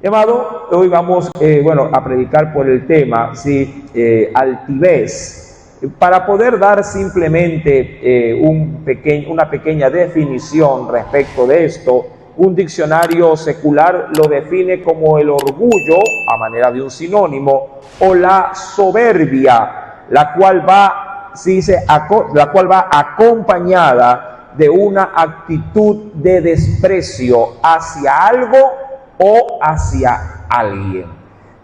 Mi amado, hoy vamos a predicar por el tema, ¿sí? Altivez, para poder dar simplemente una pequeña definición respecto de esto. Un diccionario secular lo define como el orgullo, a manera de un sinónimo, o la soberbia, la cual va acompañada de una actitud de desprecio hacia algo o hacia alguien.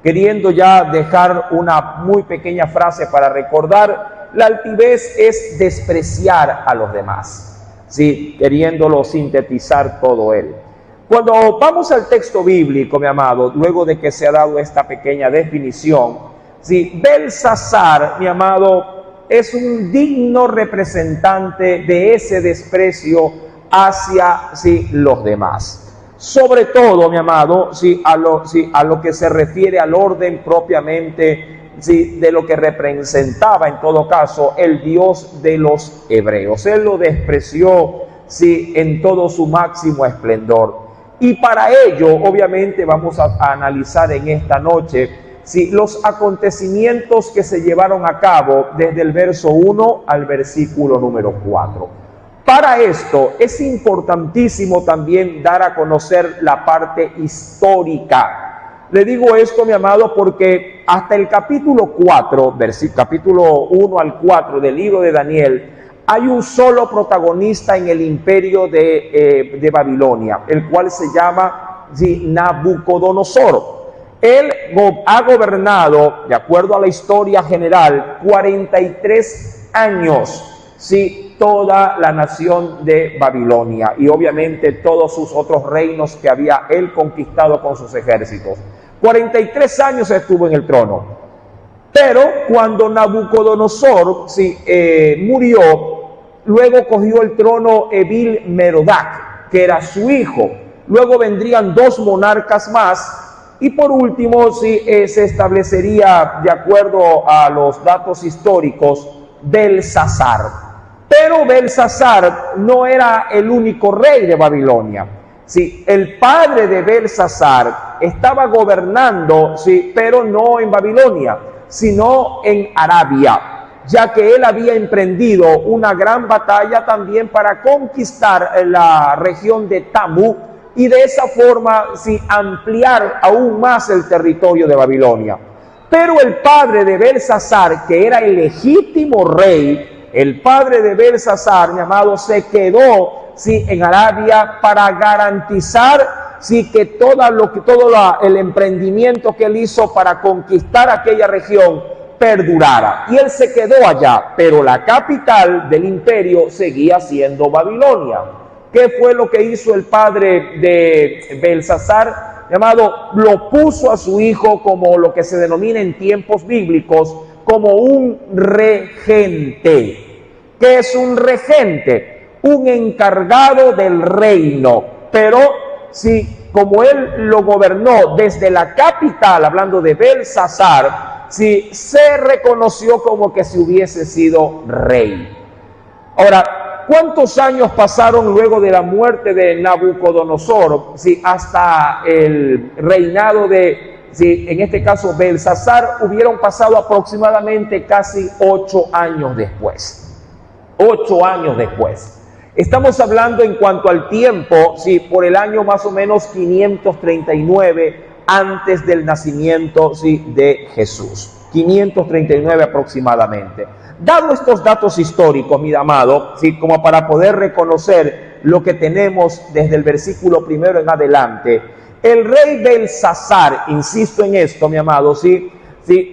Queriendo ya dejar una muy pequeña frase para recordar, la altivez es despreciar a los demás. Sí, queriéndolo sintetizar todo él. Cuando vamos al texto bíblico, mi amado, luego de que se ha dado esta pequeña definición, sí, Belsasar, mi amado, es un digno representante de ese desprecio hacia los demás. Sobre todo, mi amado, a lo que se refiere al orden propiamente de lo que representaba en todo caso el Dios de los hebreos. Él lo despreció en todo su máximo esplendor. Y para ello, obviamente, vamos a analizar en esta noche los acontecimientos que se llevaron a cabo desde el verso 1 al versículo número 4. Para esto es importantísimo también dar a conocer la parte histórica. Le digo esto, mi amado, porque hasta el capítulo 4, capítulo 1 al 4 del libro de Daniel, hay un solo protagonista en el imperio de Babilonia, el cual se llama Nabucodonosor. Él ha gobernado, de acuerdo a la historia general, 43 años, toda la nación de Babilonia y obviamente todos sus otros reinos que había él conquistado con sus ejércitos. 43 años estuvo en el trono. Pero cuando Nabucodonosor murió, luego cogió el trono Evil Merodach, que era su hijo. Luego vendrían 2 monarcas más y por último se establecería, de acuerdo a los datos históricos, Belsasar. Pero Belsasar no era el único rey de Babilonia. El padre de Belsasar estaba gobernando, pero no en Babilonia, sino en Arabia, ya que él había emprendido una gran batalla también para conquistar la región de Tamu y de esa forma ampliar aún más el territorio de Babilonia. Pero el padre de Belsasar, que era el legítimo rey, el padre de Belsasar, mi amado, se quedó en Arabia para garantizar que todo el emprendimiento que él hizo para conquistar aquella región perdurara. Y él se quedó allá, pero la capital del imperio seguía siendo Babilonia. ¿Qué fue lo que hizo el padre de Belsasar? Mi amado, lo puso a su hijo como lo que se denomina en tiempos bíblicos como un regente. ¿Qué es un regente? Un encargado del reino. Pero como él lo gobernó desde la capital, hablando de Belsasar, se reconoció como que si hubiese sido rey. Ahora, ¿cuántos años pasaron luego de la muerte de Nabucodonosor hasta el reinado en este caso Belsasar? Hubieron pasado aproximadamente casi 8 años después. 8 años después. Estamos hablando en cuanto al tiempo, por el año más o menos 539 antes del nacimiento de Jesús. 539 aproximadamente. Dado estos datos históricos, mi amado, como para poder reconocer lo que tenemos desde el versículo 1 en adelante, el rey Belsasar, insisto en esto, mi amado,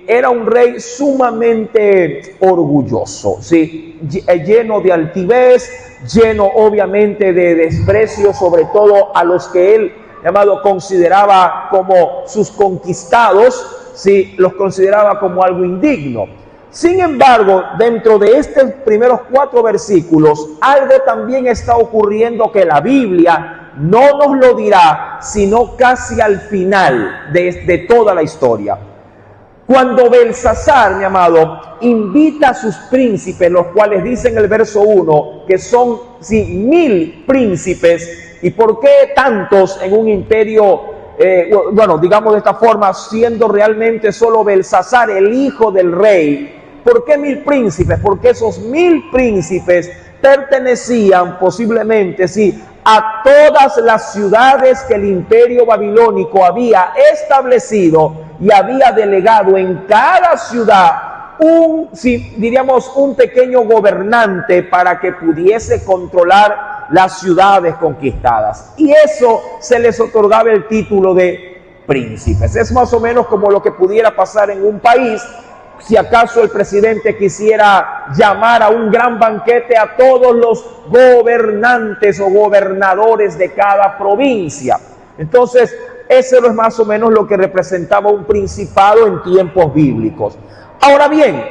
era un rey sumamente orgulloso, lleno de altivez, lleno obviamente de desprecio, sobre todo a los que él, mi amado, consideraba como sus conquistados, los consideraba como algo indigno. Sin embargo, dentro de estos primeros 4 versículos, algo también está ocurriendo que la Biblia no nos lo dirá, sino casi al final de toda la historia. Cuando Belsasar, mi amado, invita a sus príncipes, los cuales dicen en el verso 1 que son 1000 príncipes, ¿y por qué tantos en un imperio bueno, digamos de esta forma, siendo realmente solo Belsasar el hijo del rey. ¿Por qué 1000 príncipes? Porque esos 1000 príncipes pertenecían posiblemente, sí, a todas las ciudades que el imperio babilónico había establecido y había delegado en cada ciudad diríamos, un pequeño gobernante para que pudiese controlar las ciudades conquistadas. Y eso se les otorgaba el título de príncipes. Es más o menos como lo que pudiera pasar en un país si acaso el presidente quisiera llamar a un gran banquete a todos los gobernantes o gobernadores de cada provincia. Entonces, eso es más o menos lo que representaba un principado en tiempos bíblicos. Ahora bien,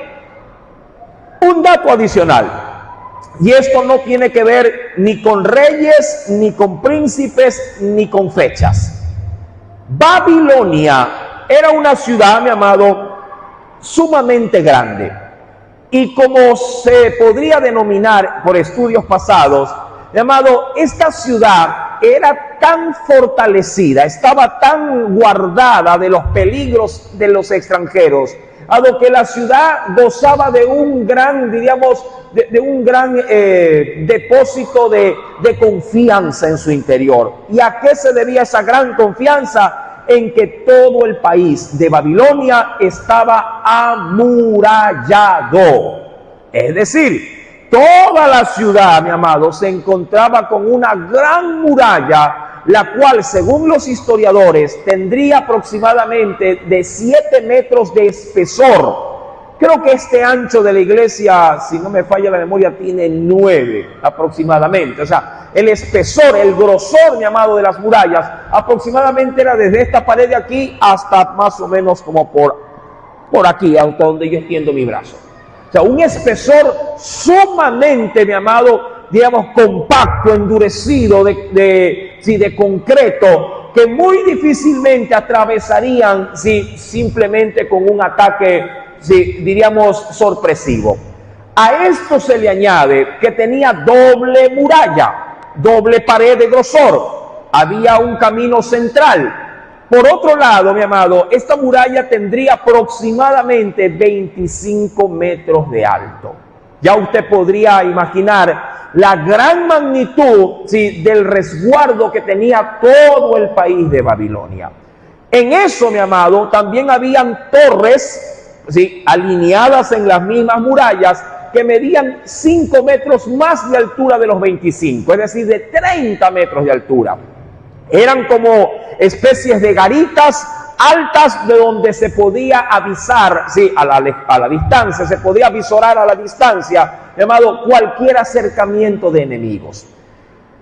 un dato adicional, y esto no tiene que ver ni con reyes, ni con príncipes, ni con fechas. Babilonia era una ciudad, mi amado, sumamente grande, y como se podría denominar por estudios pasados, mi amado, esta ciudad era tan fortalecida, estaba tan guardada de los peligros de los extranjeros, a lo que la ciudad gozaba de un gran, diríamos, de un gran depósito de confianza en su interior. ¿Y a qué se debía esa gran confianza? En que todo el país de Babilonia estaba amurallado. Es decir, toda la ciudad, mi amado, se encontraba con una gran muralla, la cual, según los historiadores, tendría aproximadamente de 7 metros de espesor. Creo que este ancho de la iglesia, si no me falla la memoria, tiene 9 aproximadamente. O sea, el espesor, el grosor, mi amado, de las murallas, aproximadamente era desde esta pared de aquí hasta más o menos como por aquí, hasta donde yo extiendo mi brazo. O sea, un espesor sumamente, mi amado, digamos, compacto, endurecido, de concreto, que muy difícilmente atravesarían simplemente con un ataque, diríamos, sorpresivo. A esto se le añade que tenía doble muralla, doble pared de grosor, había un camino central. Por otro lado, mi amado, esta muralla tendría aproximadamente 25 metros de alto. Ya usted podría imaginar la gran magnitud del resguardo que tenía todo el país de Babilonia. En eso, mi amado, también habían torres alineadas en las mismas murallas que medían 5 metros más de altura de los 25, es decir, de 30 metros de altura. Eran como especies de garitas altas de donde se podía avisar, a la distancia, se podía visorar a la distancia, mi amado, cualquier acercamiento de enemigos.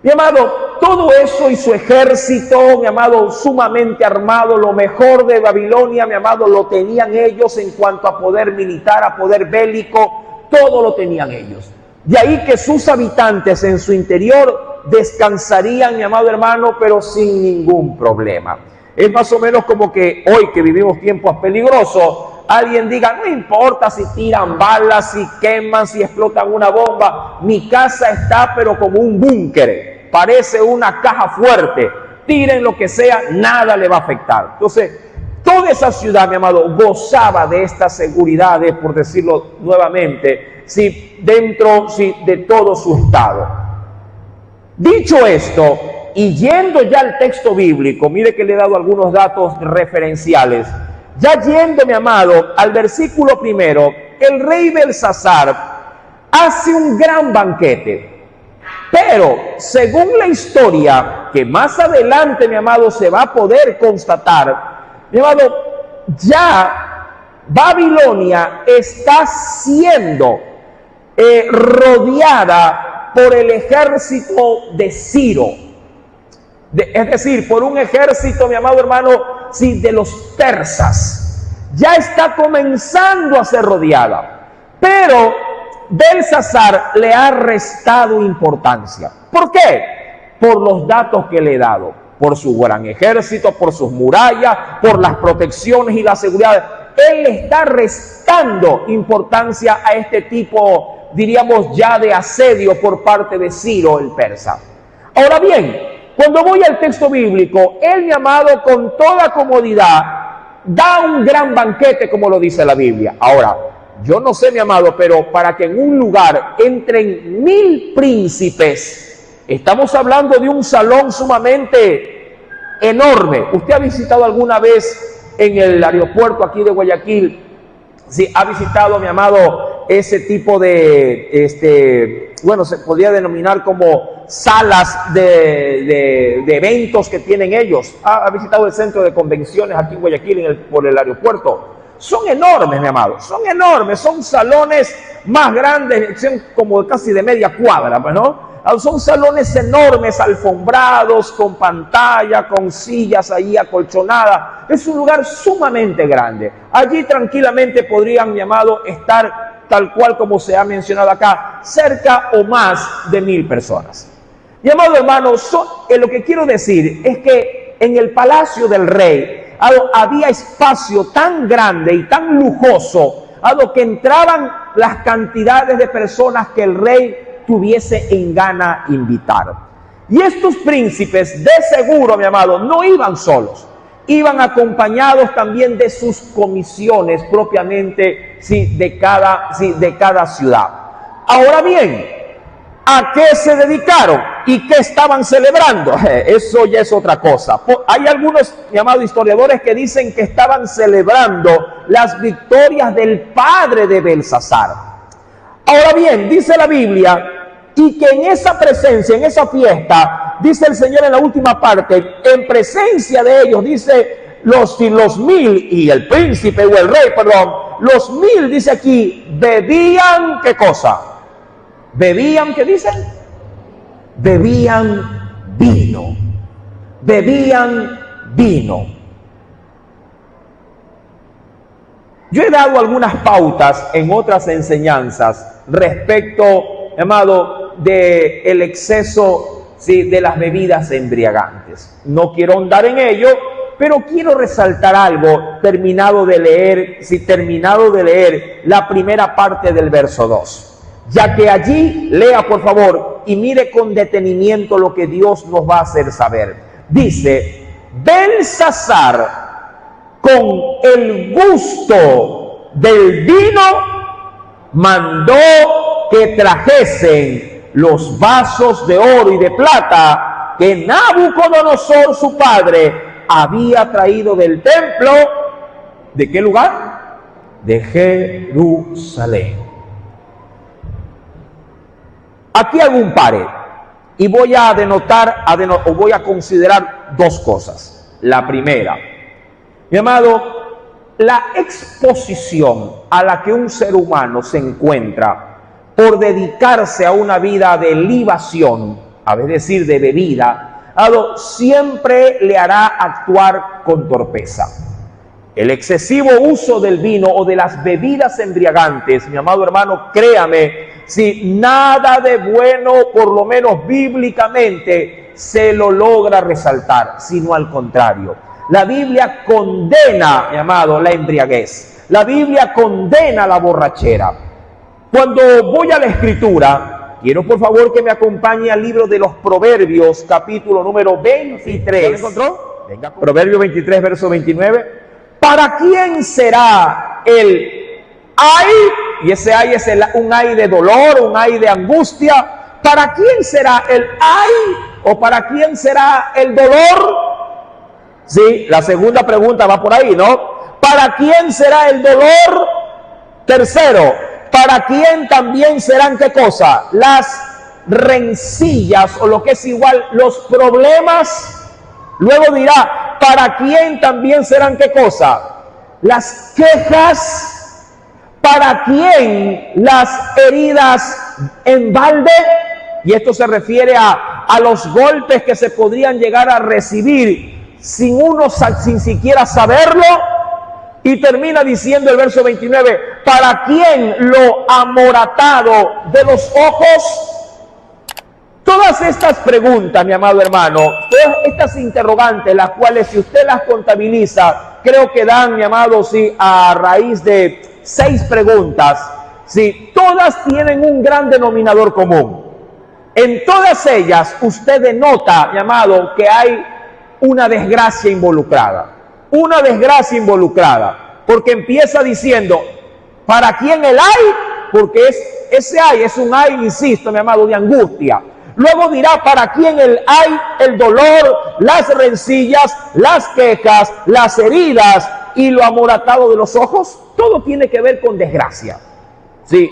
Mi amado, todo eso y su ejército, mi amado, sumamente armado, lo mejor de Babilonia, mi amado, lo tenían ellos en cuanto a poder militar, a poder bélico, todo lo tenían ellos. De ahí que sus habitantes en su interior descansarían, mi amado hermano, pero sin ningún problema. Es más o menos como que hoy que vivimos tiempos peligrosos, alguien diga, no importa si tiran balas, si queman, si explotan una bomba, mi casa está pero como un búnker, parece una caja fuerte, tiren lo que sea, nada le va a afectar. Entonces, toda esa ciudad, mi amado, gozaba de estas seguridades, por decirlo nuevamente, dentro de todo su estado. Dicho esto, y yendo ya al texto bíblico, mire que le he dado algunos datos referenciales. Ya yendo, mi amado, al versículo 1, el rey Belsasar hace un gran banquete. Pero, según la historia, que más adelante, mi amado, se va a poder constatar, mi amado, ya Babilonia está siendo rodeada por el ejército de Ciro. Es decir, por un ejército, mi amado hermano, de los persas. Ya está comenzando a ser rodeada. Pero Belsasar le ha restado importancia. ¿Por qué? Por los datos que le he dado. Por su gran ejército, por sus murallas, por las protecciones y la seguridad. Él le está restando importancia a este tipo, diríamos ya, de asedio por parte de Ciro el persa. Ahora bien, cuando voy al texto bíblico, él, mi amado, con toda comodidad, da un gran banquete, como lo dice la Biblia. Ahora, yo no sé, mi amado, pero para que en un lugar entren 1000 príncipes, estamos hablando de un salón sumamente enorme. ¿Usted ha visitado alguna vez en el aeropuerto aquí de Guayaquil? Sí, ha visitado, mi amado, ese tipo de, bueno, se podría denominar como salas de eventos que tienen ellos. Ha visitado el centro de convenciones aquí en Guayaquil por el aeropuerto. Son enormes, mi amado, son enormes, son salones más grandes, son como casi de media cuadra, pues, ¿no? Son salones enormes, alfombrados, con pantalla, con sillas ahí acolchonadas. Es un lugar sumamente grande. Allí tranquilamente podrían, mi amado, estar tal cual como se ha mencionado acá, cerca o más de 1000 personas. Mi amado hermano, lo que quiero decir es que en el palacio del rey había espacio tan grande y tan lujoso a lo que entraban las cantidades de personas que el rey tuviese en gana invitar. Y estos príncipes, de seguro, mi amado, no iban solos, iban acompañados también de sus comisiones propiamente, sí, de cada ciudad. Ahora bien, ¿a qué se dedicaron y qué estaban celebrando? Eso ya es otra cosa. Hay algunos, llamados historiadores, que dicen que estaban celebrando las victorias del padre de Belsasar. Ahora bien, dice la Biblia, y que en esa presencia, en esa fiesta, dice el Señor en la última parte, en presencia de ellos, dice los 1000 y el príncipe o el rey, perdón, los 1000, dice aquí, bebían, ¿qué cosa? Bebían, ¿qué dicen? Bebían vino. Bebían vino. Yo he dado algunas pautas en otras enseñanzas respecto, amado, del exceso, ¿sí?, de las bebidas embriagantes. No quiero ahondar en ello, pero quiero resaltar algo terminado de leer la primera parte del verso 2. Ya que allí, lea por favor y mire con detenimiento lo que Dios nos va a hacer saber. Dice, Belsasar, con el gusto del vino, mandó que trajesen los vasos de oro y de plata que Nabucodonosor, su padre, había traído del templo. ¿De qué lugar? De Jerusalén. Aquí hago un pare y voy a voy a considerar dos cosas. La primera, mi amado, la exposición a la que un ser humano se encuentra por dedicarse a una vida de libación, es decir, de bebida, siempre le hará actuar con torpeza. El excesivo uso del vino o de las bebidas embriagantes, mi amado hermano, créame, si nada de bueno, por lo menos bíblicamente, se lo logra resaltar, sino al contrario. La Biblia condena, mi amado, la embriaguez. La Biblia condena la borrachera. Cuando voy a la Escritura, quiero por favor que me acompañe al libro de los Proverbios, capítulo número 23. ¿Lo encontró? Venga, Proverbio 23, verso 29. ¿Para quién será el ay? Y ese ay es un ay de dolor, un ay de angustia. ¿Para quién será el ay o para quién será el dolor? Sí, la segunda pregunta va por ahí, ¿no? ¿Para quién será el dolor? Tercero, ¿para quién también serán qué cosa? Las rencillas o lo que es igual, los problemas. Luego dirá, ¿para quién también serán qué cosa? Las quejas. ¿Para quién las heridas en balde? Y esto se refiere a los golpes que se podrían llegar a recibir sin siquiera saberlo. Y termina diciendo el verso 29, ¿para quién lo amoratado de los ojos? Todas estas preguntas, mi amado hermano, todas estas interrogantes, las cuales si usted las contabiliza, creo que dan, mi amado, sí, a raíz de 6 preguntas, sí, todas tienen un gran denominador común. En todas ellas usted denota, mi amado, que hay una desgracia involucrada. Una desgracia involucrada. Porque empieza diciendo, ¿para quién el hay? Porque ese hay es un hay, insisto, mi amado, de angustia. Luego dirá, ¿para quién el hay? El dolor, las rencillas, las quejas, las heridas y lo amoratado de los ojos. Todo tiene que ver con desgracia. ¿Sí?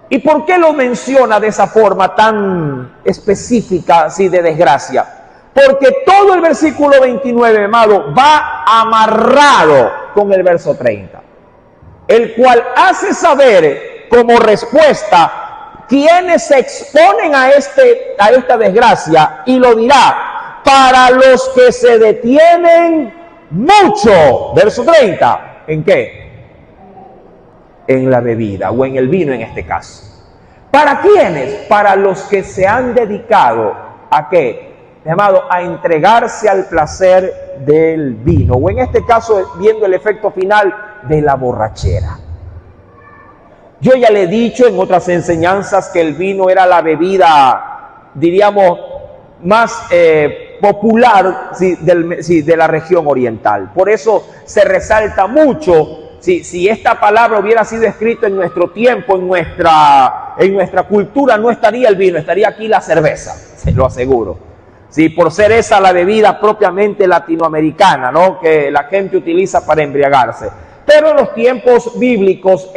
¿Y por qué lo menciona de esa forma tan específica, así, de desgracia? Porque todo el versículo 29, amado, va amarrado con el verso 30, el cual hace saber como respuesta quienes se exponen a esta desgracia, y lo dirá, para los que se detienen mucho. Verso 30, ¿en qué? En la bebida, o en el vino en este caso. ¿Para quiénes? Para los que se han dedicado ¿a qué? Llamado a entregarse al placer del vino, o en este caso viendo el efecto final de la borrachera. Yo ya le he dicho en otras enseñanzas que el vino era la bebida, diríamos, más popular, ¿sí?, de la región oriental. Por eso se resalta mucho. Si esta palabra hubiera sido escrita en nuestro tiempo, en nuestra cultura, no estaría el vino, estaría aquí la cerveza, se lo aseguro. Sí, por ser esa la bebida propiamente latinoamericana, ¿no?, que la gente utiliza para embriagarse. Pero en los tiempos bíblicos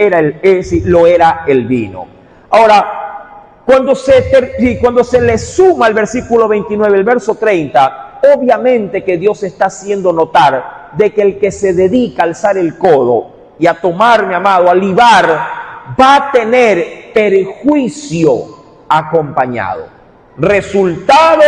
lo era el vino. Ahora, cuando se le suma el versículo 29, el verso 30, obviamente que Dios está haciendo notar de que el que se dedica a alzar el codo y a tomar, mi amado, a libar, va a tener perjuicio acompañado, resultado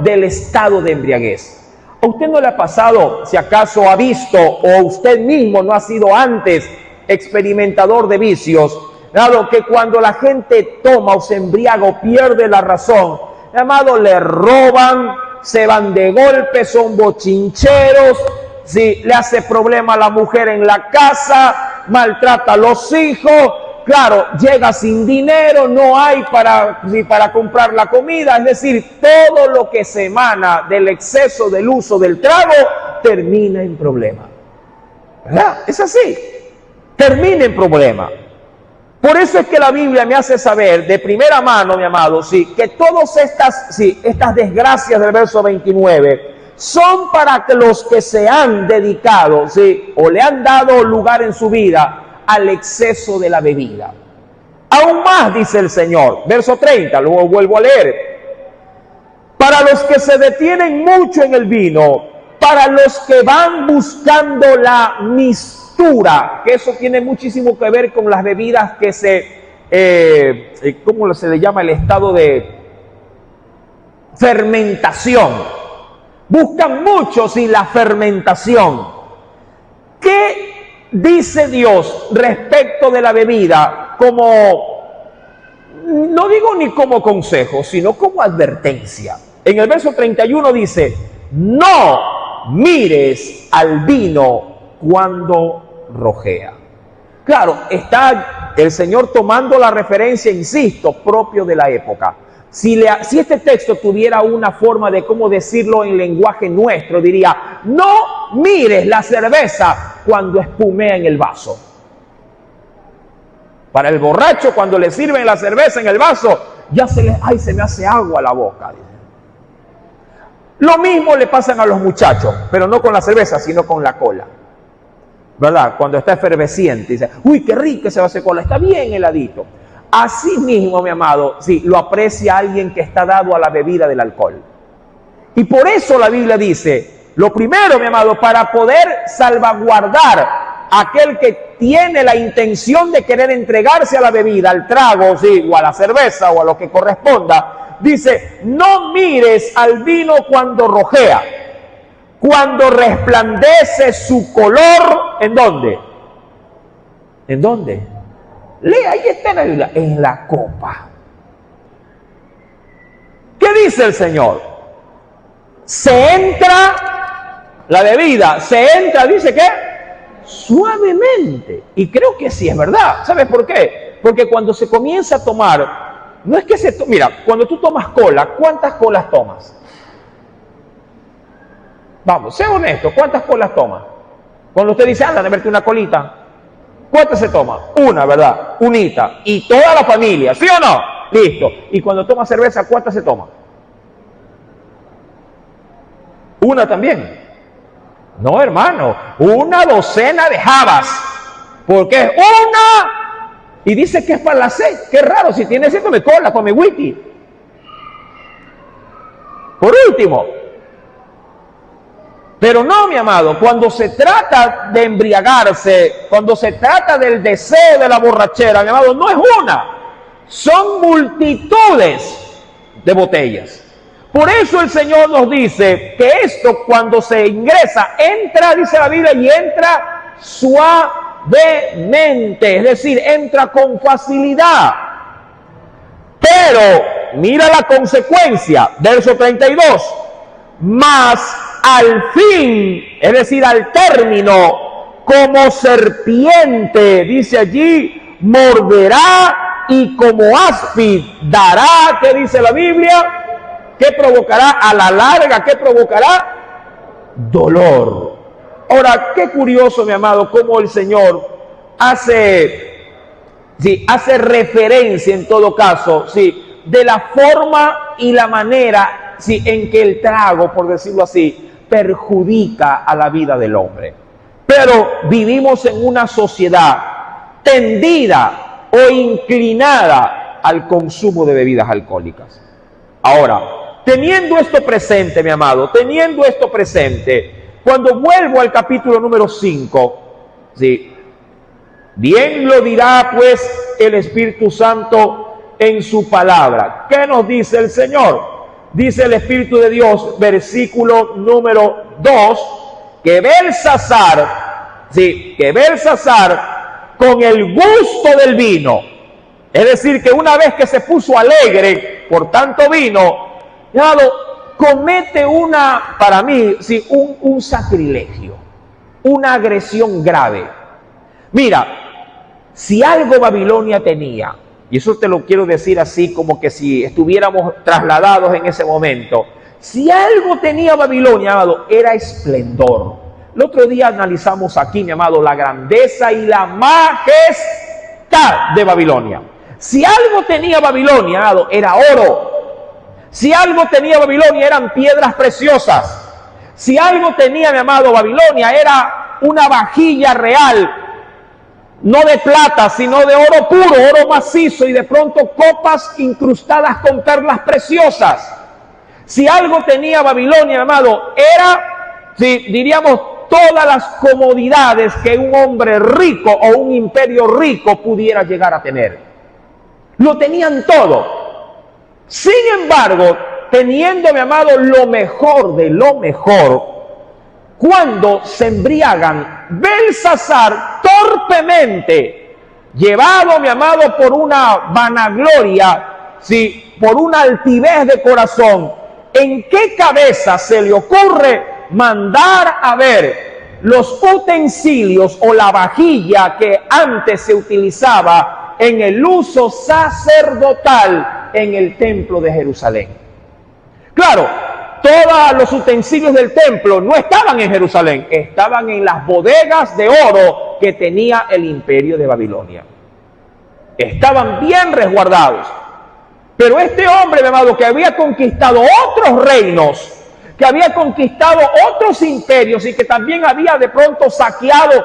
del estado de embriaguez. ¿A usted no le ha pasado, si acaso ha visto, o usted mismo no ha sido antes experimentador de vicios, dado que cuando la gente toma o se embriaga o pierde la razón, amado, le roban, se van de golpe, son bochincheros, ¿sí?, le hace problema a la mujer en la casa, maltrata a los hijos, claro, llega sin dinero, no hay para comprar la comida, es decir, todo lo que se emana del exceso del uso del trago termina en problema. ¿Verdad? Es así, termina en problema. Por eso es que la Biblia me hace saber de primera mano, mi amado, sí, que todas estas desgracias del verso 29 son para que los que se han dedicado, ¿sí?, o le han dado lugar en su vida al exceso de la bebida. Aún más, dice el Señor, verso 30, luego vuelvo a leer. Para los que se detienen mucho en el vino, para los que van buscando la mistura, que eso tiene muchísimo que ver con las bebidas que ¿cómo se le llama? El estado de fermentación. Buscan mucho, sí, la fermentación. ¿Qué dice Dios respecto de la bebida? No digo ni como consejo, sino como advertencia. En el verso 31 dice, no mires al vino cuando rojea. Claro, está el Señor tomando la referencia, insisto, propio de la época. Si este texto tuviera una forma de cómo decirlo en lenguaje nuestro, diría, no mires la cerveza cuando espumea en el vaso. Para el borracho, cuando le sirven la cerveza en el vaso, ya se me hace agua la boca. Lo mismo le pasan a los muchachos, pero no con la cerveza, sino con la cola. ¿Verdad? Cuando está efervesciente, dice, uy, qué rico ese vaso de cola, está bien heladito. Así mismo, mi amado, sí, lo aprecia alguien que está dado a la bebida del alcohol. Y por eso la Biblia dice, lo primero, mi amado, para poder salvaguardar a aquel que tiene la intención de querer entregarse a la bebida, al trago, sí, o a la cerveza, o a lo que corresponda, dice, no mires al vino cuando rojea, cuando resplandece su color, ¿en dónde? ¿En dónde? Lea, ahí está en la Biblia, en la copa. ¿Qué dice el Señor? Se entra la bebida, dice que suavemente. Y creo que sí es verdad. ¿Sabes por qué? Porque cuando se comienza a tomar no es que mira, cuando tú tomas cola, ¿cuántas colas tomas? Vamos, sé honesto, ¿cuántas colas tomas? Cuando usted dice, anda, verte una colita, ¿cuántas se toma? Una, ¿verdad? Unita. Y toda la familia, ¿sí o no? Listo. Y cuando toma cerveza, ¿cuántas se toma? Una también. No, hermano, una docena de jabas. Porque es una. Y dice que es para la sed. Qué raro, si tiene sed, come cola, come whisky. Por último. Pero no, mi amado, cuando se trata de embriagarse, cuando se trata del deseo de la borrachera, mi amado, no es una, son multitudes de botellas. Por eso el Señor nos dice que esto cuando se ingresa, entra, dice la Biblia, y entra suavemente, es decir, entra con facilidad. Pero, mira la consecuencia, verso 32, mas al fin, es decir, al término, como serpiente, dice allí, morderá y como áspid dará, ¿qué dice la Biblia? ¿Qué provocará a la larga? ¿Qué provocará? Dolor. Ahora, qué curioso, mi amado, cómo el Señor hace referencia en todo caso, de la forma y la manera, en que el trago, por decirlo así, perjudica a la vida del hombre. Pero vivimos en una sociedad tendida o inclinada al consumo de bebidas alcohólicas. Ahora, teniendo esto presente, mi amado, teniendo esto presente, cuando vuelvo al capítulo número 5, bien lo dirá pues el Espíritu Santo en su palabra. ¿Qué nos dice el Señor? Dice el Espíritu de Dios, versículo número 2, que Belsasar, con el gusto del vino, es decir, que una vez que se puso alegre por tanto vino, comete para mí, un sacrilegio, una agresión grave. Mira, si algo Babilonia tenía, y eso te lo quiero decir así como que si estuviéramos trasladados en ese momento. Si algo tenía Babilonia, amado, era esplendor. El otro día analizamos aquí, mi amado, la grandeza y la majestad de Babilonia. Si algo tenía Babilonia, amado, era oro. Si algo tenía Babilonia, eran piedras preciosas. Si algo tenía, mi amado, Babilonia, era una vajilla real, no de plata, sino de oro puro, oro macizo, y de pronto copas incrustadas con perlas preciosas. Si algo tenía Babilonia, amado, era, diríamos, todas las comodidades que un hombre rico o un imperio rico pudiera llegar a tener. Lo tenían todo. Sin embargo, teniendo, mi amado, lo mejor de lo mejor, cuando se embriagan, Belsasar torpemente, llevado, mi amado, por una vanagloria, por una altivez de corazón, ¿en qué cabeza se le ocurre mandar a ver los utensilios o la vajilla que antes se utilizaba en el uso sacerdotal en el templo de Jerusalén? Claro, todos los utensilios del templo no estaban en Jerusalén, estaban en las bodegas de oro que tenía el imperio de Babilonia. Estaban bien resguardados. Pero este hombre, mi amado, que había conquistado otros reinos, que había conquistado otros imperios y que también había de pronto saqueado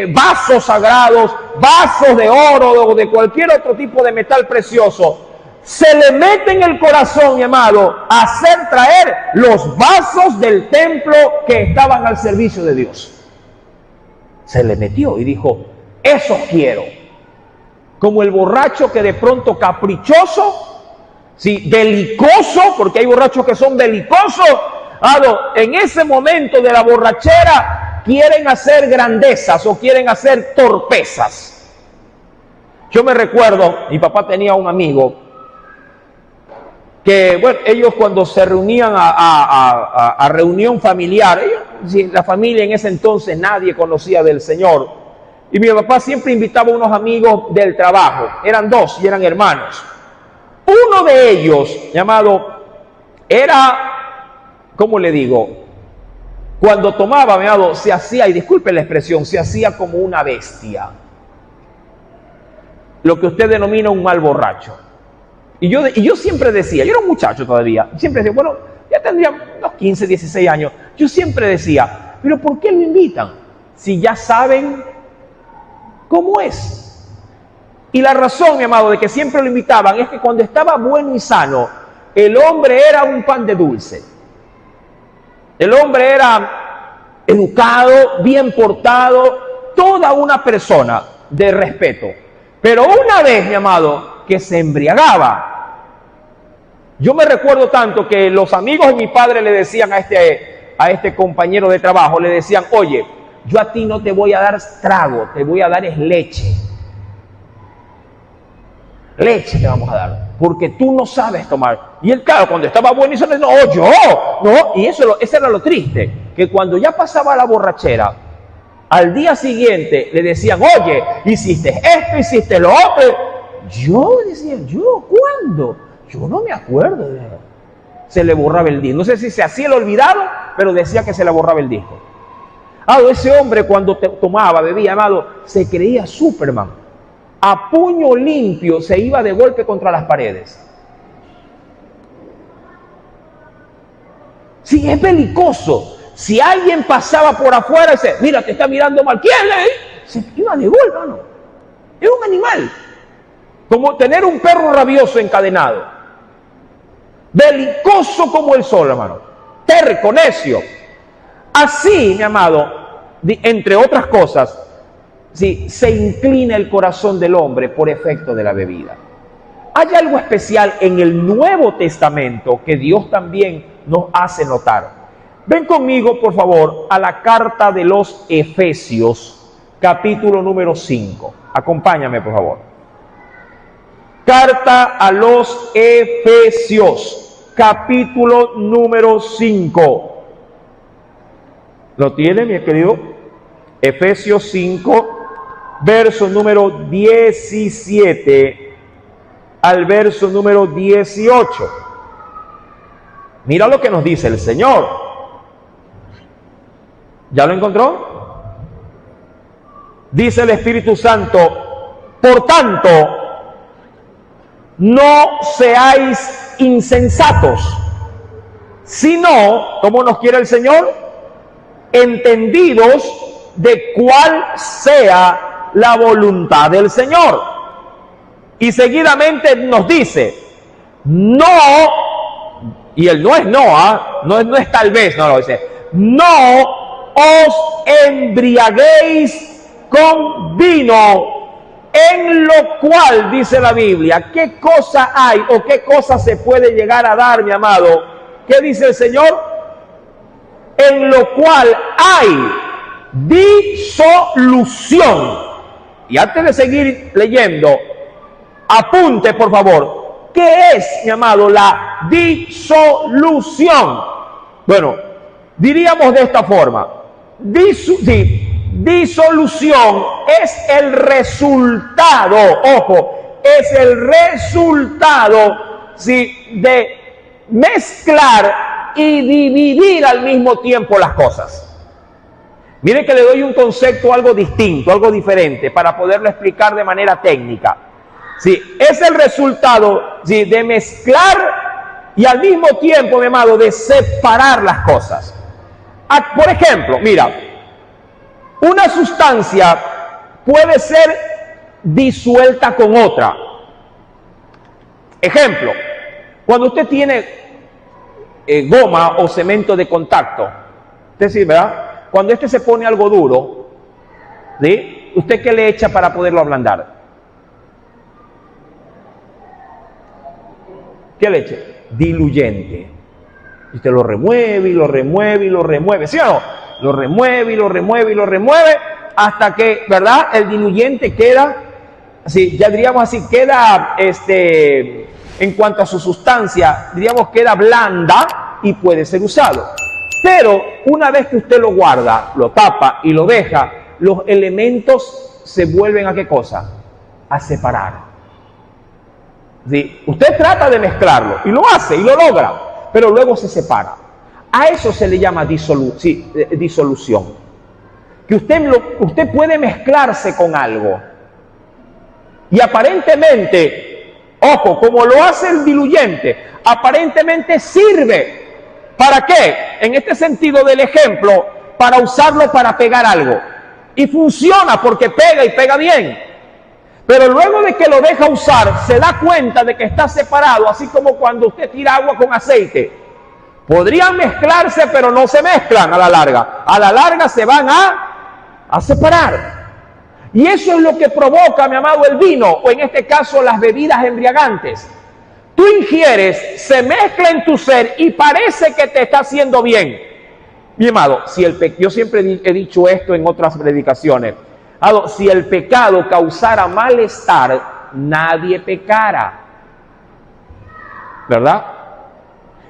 vasos sagrados, vasos de oro o de cualquier otro tipo de metal precioso, se le mete en el corazón, mi amado, hacer traer los vasos del templo que estaban al servicio de Dios. Se le metió y dijo, esos quiero. Como el borracho que de pronto caprichoso, belicoso, porque hay borrachos que son belicosos, en ese momento de la borrachera quieren hacer grandezas o quieren hacer torpezas. Yo me recuerdo, mi papá tenía un amigo que, bueno, ellos cuando se reunían a reunión familiar, la familia en ese entonces nadie conocía del Señor, y mi papá siempre invitaba a unos amigos del trabajo, eran dos y eran hermanos. Uno de ellos, llamado, era, ¿cómo le digo? Cuando tomaba, mi amado, se hacía, y disculpen la expresión, se hacía como una bestia. Lo que usted denomina un mal borracho. Y yo siempre decía, yo era un muchacho todavía, siempre decía, bueno, ya tendría unos 15, 16 años. Yo siempre decía, pero ¿por qué lo invitan? Si ya saben cómo es. Y la razón, mi amado, de que siempre lo invitaban es que cuando estaba bueno y sano, el hombre era un pan de dulce. El hombre era educado, bien portado, toda una persona de respeto. Pero una vez, mi amado, que se embriagaba. Yo me recuerdo tanto que los amigos de mi padre le decían a este compañero de trabajo, le decían, oye, yo a ti no te voy a dar trago, te voy a dar es leche. Leche te vamos a dar, porque tú no sabes tomar. Y él, claro, cuando estaba bueno, y eso era lo triste, que cuando ya pasaba la borrachera, al día siguiente le decían, oye, hiciste esto, hiciste lo otro. Yo decía, ¿cuándo? Yo no me acuerdo. Se le borraba el disco. No sé si se hacía el olvidado, pero decía que se le borraba el disco. Ese hombre cuando tomaba, bebía, amado, se creía Superman. A puño limpio se iba de golpe contra las paredes. Sí, es belicoso. Si alguien pasaba por afuera y dice, mira, te está mirando mal, ¿quién es? Se iba de golpe, ¿no? Es un animal. Como tener un perro rabioso encadenado. Belicoso como el sol, hermano. Terco, necio. Así, mi amado, entre otras cosas, sí, se inclina el corazón del hombre por efecto de la bebida. Hay algo especial en el Nuevo Testamento que Dios también nos hace notar. Ven conmigo, por favor, a la carta de los Efesios, capítulo número 5. Acompáñame, por favor. Carta a los Efesios, capítulo número 5. ¿Lo tiene, mi querido? Efesios 5, verso número 17 al verso número 18. Mira lo que nos dice el Señor. ¿Ya lo encontró? Dice el Espíritu Santo, por tanto, no seáis insensatos, sino, como nos quiere el Señor, entendidos de cuál sea la voluntad del Señor. Y seguidamente nos dice, no, y el no es no es tal vez, no, dice, no os embriaguéis con vino, en lo cual, dice la Biblia, ¿qué cosa hay o qué cosa se puede llegar a dar, mi amado? ¿Qué dice el Señor? En lo cual hay disolución. Y antes de seguir leyendo, apunte, por favor, ¿qué es, mi amado, la disolución? Bueno, diríamos de esta forma, disolución es el resultado, ojo, es el resultado, ¿sí?, de mezclar y dividir al mismo tiempo las cosas. Mire que le doy un concepto algo distinto, algo diferente, para poderlo explicar de manera técnica. Sí, es el resultado, sí, de mezclar y al mismo tiempo, mi amado, de separar las cosas. Por ejemplo, mira, una sustancia puede ser disuelta con otra. Ejemplo, cuando usted tiene goma o cemento de contacto, usted sí, ¿verdad? Cuando se pone algo duro, ¿sí?, ¿usted qué le echa para poderlo ablandar? ¿Qué le echa? Diluyente. Y usted lo remueve y lo remueve y lo remueve, ¿sí o no? Lo remueve y lo remueve y lo remueve hasta que, ¿verdad?, el diluyente queda, así, ya diríamos así, queda, en cuanto a su sustancia, diríamos, queda blanda y puede ser usado. Pero una vez que usted lo guarda, lo tapa y lo deja, los elementos se vuelven ¿a qué cosa? A separar. ¿sí? Usted trata de mezclarlo y lo hace y lo logra, pero luego se separa. A eso se le llama disolución. Que usted puede mezclarse con algo y aparentemente, ojo, como lo hace el diluyente, aparentemente sirve. ¿Para qué? En este sentido del ejemplo, para usarlo para pegar algo. Y funciona porque pega y pega bien. Pero luego de que lo deja usar, se da cuenta de que está separado, así como cuando usted tira agua con aceite. Podrían mezclarse, pero no se mezclan a la larga. A la larga se van a separar. Y eso es lo que provoca, mi amado, el vino, o en este caso las bebidas embriagantes. Tú ingieres, se mezcla en tu ser y parece que te está haciendo bien. Mi amado, yo siempre he dicho esto en otras predicaciones. Si el pecado causara malestar, nadie pecara. ¿Verdad?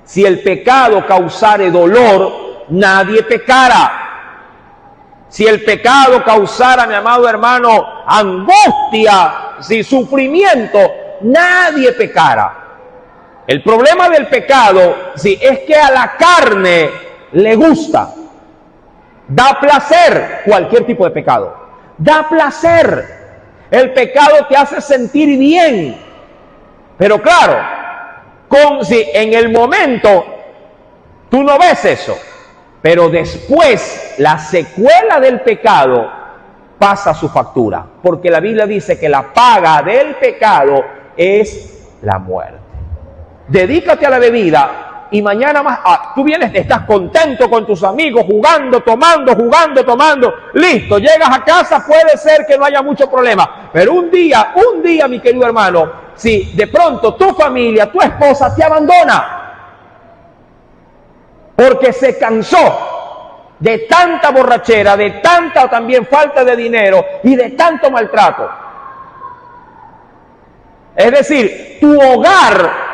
Si el pecado causare dolor, nadie pecara. Si el pecado causara, mi amado hermano, angustia, sufrimiento, nadie pecara. El problema del pecado, es que a la carne le gusta, da placer, cualquier tipo de pecado, da placer. El pecado te hace sentir bien, pero claro, en el momento tú no ves eso, pero después la secuela del pecado pasa su factura, porque la Biblia dice que la paga del pecado es la muerte. Dedícate a la bebida y mañana más, tú vienes, estás contento con tus amigos, jugando, tomando, listo, llegas a casa, puede ser que no haya mucho problema, pero un día, mi querido hermano, si de pronto tu familia, tu esposa te abandona, porque se cansó de tanta borrachera, de tanta también falta de dinero y de tanto maltrato. Es decir, tu hogar,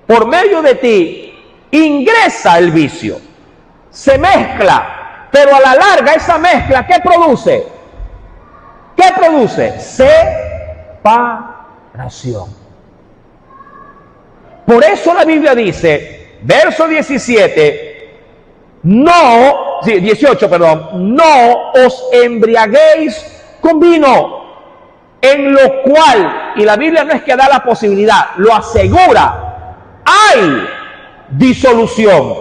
por medio de ti, ingresa el vicio, se mezcla, pero a la larga esa mezcla, ¿qué produce? ¿Qué produce? Separación. Por eso la Biblia dice, verso 18, no os embriaguéis con vino, en lo cual, y la Biblia no es que da la posibilidad, lo asegura, hay disolución.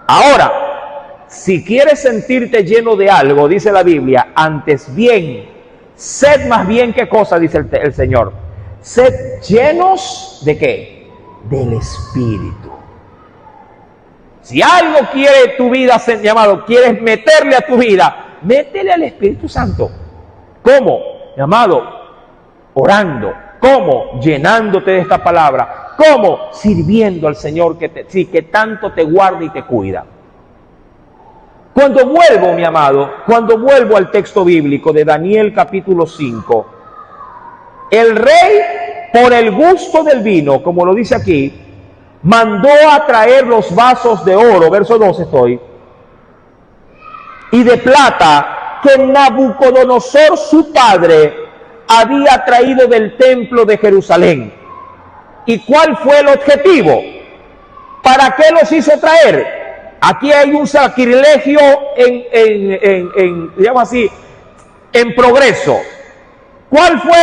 Ahora, si quieres sentirte lleno de algo, dice la Biblia, antes bien, sed más bien, ¿qué cosa dice el Señor? Sed llenos ¿de qué? Del Espíritu. Si algo quiere tu vida, llamado, quieres meterle a tu vida, métele al Espíritu Santo. ¿Cómo? Llamado, orando. ¿Cómo? Llenándote de esta palabra. ¿Cómo? Sirviendo al Señor que tanto te guarda y te cuida. Cuando vuelvo al texto bíblico de Daniel capítulo 5, el rey, por el gusto del vino, como lo dice aquí, mandó a traer los vasos de oro, verso 12 y de plata, que Nabucodonosor su padre había traído del templo de Jerusalén. ¿Y cuál fue el objetivo? ¿Para qué los hizo traer? Aquí hay un sacrilegio digamos así, en progreso. ¿Cuál fue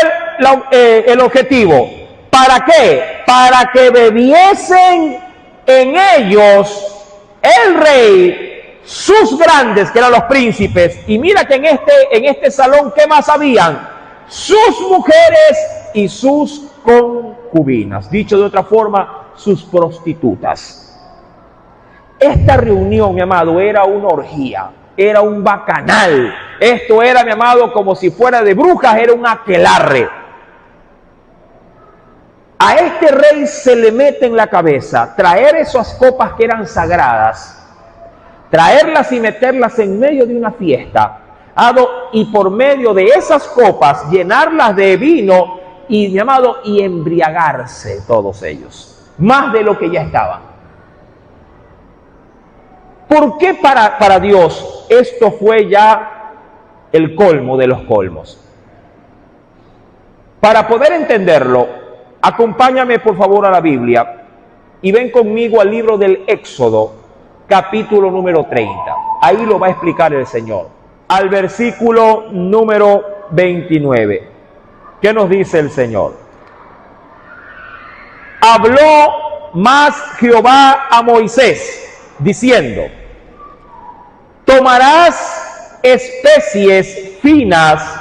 el objetivo? ¿Para qué? Para que bebiesen en ellos el rey, sus grandes, que eran los príncipes, y mira que en este salón, ¿qué más habían? Sus mujeres y sus concubinas, dicho de otra forma, sus prostitutas. Esta reunión, mi amado, era una orgía, era un bacanal. Esto era, mi amado, como si fuera de brujas, era un aquelarre. A este rey se le mete en la cabeza traer esas copas que eran sagradas, traerlas y meterlas en medio de una fiesta, y por medio de esas copas llenarlas de vino y, mi amado, y embriagarse todos ellos, más de lo que ya estaban. ¿Por qué para Dios esto fue ya el colmo de los colmos? Para poder entenderlo, acompáñame por favor a la Biblia y ven conmigo al libro del Éxodo, capítulo número 30. Ahí lo va a explicar el Señor. Al versículo número 29. ¿Qué nos dice el Señor? Habló más Jehová a Moisés, diciendo: tomarás especies finas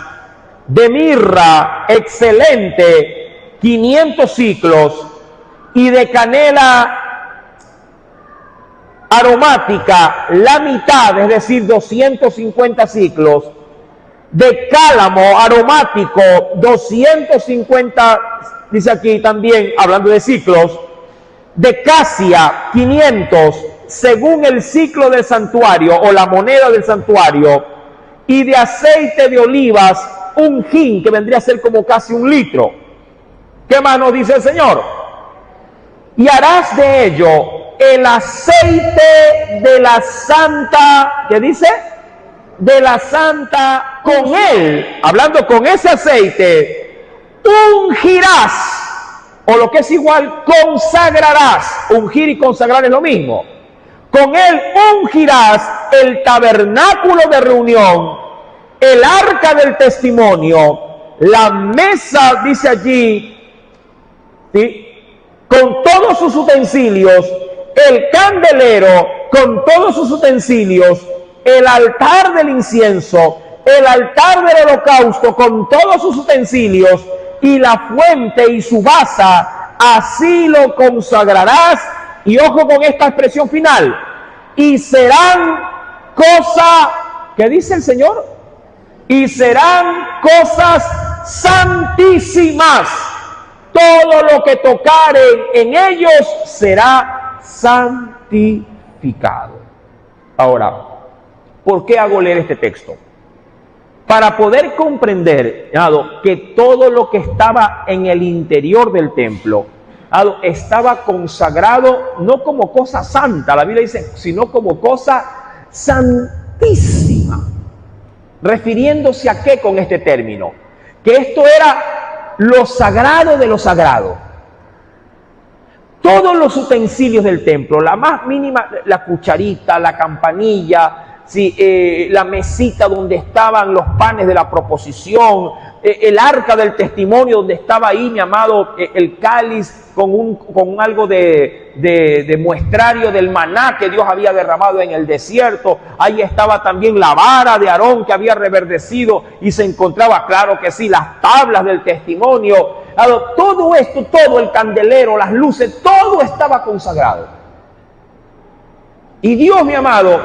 de mirra excelente, 500 siclos, y de canela aromática la mitad, es decir, 250 ciclos, de cálamo aromático 250, dice aquí también, hablando de ciclos, de casia 500, según el ciclo del santuario o la moneda del santuario, y de aceite de olivas un hin, que vendría a ser como casi 1 litro. ¿Qué más nos dice el Señor? Y harás de ello el aceite de la santa, ¿qué dice? De la santa, con él, hablando con ese aceite, ungirás, o lo que es igual, consagrarás. Ungir y consagrar es lo mismo. Con él ungirás el tabernáculo de reunión, el arca del testimonio, la mesa, dice allí, ¿sí?, con todos sus utensilios, el candelero con todos sus utensilios, el altar del incienso, el altar del holocausto con todos sus utensilios, y la fuente y su basa, así lo consagrarás. Y ojo con esta expresión final: y serán cosa, ¿qué dice el Señor? Y serán cosas santísimas. Todo lo que tocaren en ellos será santificado. Ahora, ¿por qué hago leer este texto? Para poder comprender que todo lo que estaba en el interior del templo estaba consagrado no como cosa santa, la Biblia dice, sino como cosa santísima. ¿Refiriéndose a qué con este término? Que esto era lo sagrado de lo sagrado. Todos los utensilios del templo, la más mínima, la cucharita, la campanilla, ¿sí?, la mesita donde estaban los panes de la proposición, el arca del testimonio donde estaba ahí, mi amado, el cáliz con algo de muestrario del maná que Dios había derramado en el desierto. Ahí estaba también la vara de Aarón que había reverdecido y se encontraba, claro que sí, las tablas del testimonio. Todo esto, todo el candelero, las luces, todo estaba consagrado. Y Dios, mi amado,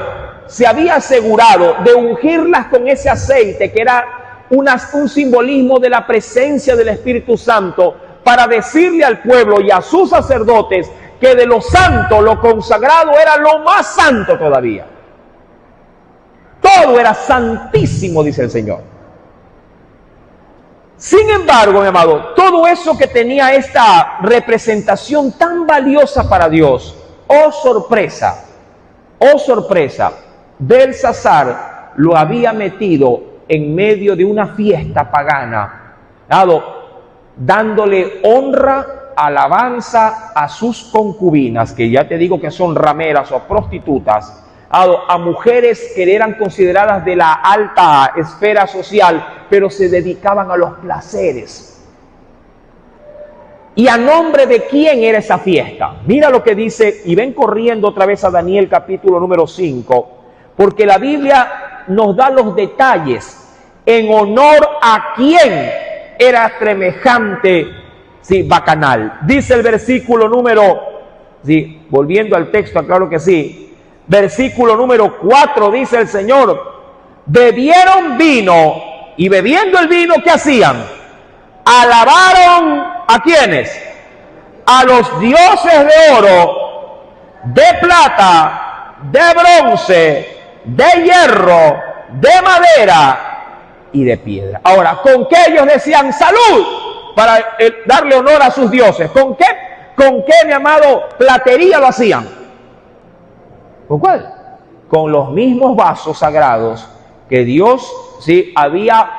se había asegurado de ungirlas con ese aceite que era un simbolismo de la presencia del Espíritu Santo, para decirle al pueblo y a sus sacerdotes que de lo santo, lo consagrado, era lo más santo todavía. Todo era santísimo, dice el Señor. Sin embargo, mi amado, todo eso que tenía esta representación tan valiosa para Dios, oh sorpresa, Belsasar lo había metido en medio de una fiesta pagana, dándole honra, alabanza a sus concubinas, que ya te digo que son rameras o prostitutas, a mujeres que eran consideradas de la alta esfera social, pero se dedicaban a los placeres. ¿Y a nombre de quién era esa fiesta? Mira lo que dice, y ven corriendo otra vez a Daniel capítulo número 5, porque la Biblia nos da los detalles en honor a quién era semejante, sí, bacanal. Dice el versículo número, sí, volviendo al texto, claro que sí, versículo número 4, dice el Señor: bebieron vino, y bebiendo el vino, ¿qué hacían? Alabaron ¿a quiénes? A los dioses de oro, de plata, de bronce, de hierro, de madera y de piedra. Ahora, ¿con qué ellos decían salud? Para darle honor a sus dioses. ¿Con qué, mi amado, platería lo hacían? ¿Con cuál? Con los mismos vasos sagrados que Dios, sí, había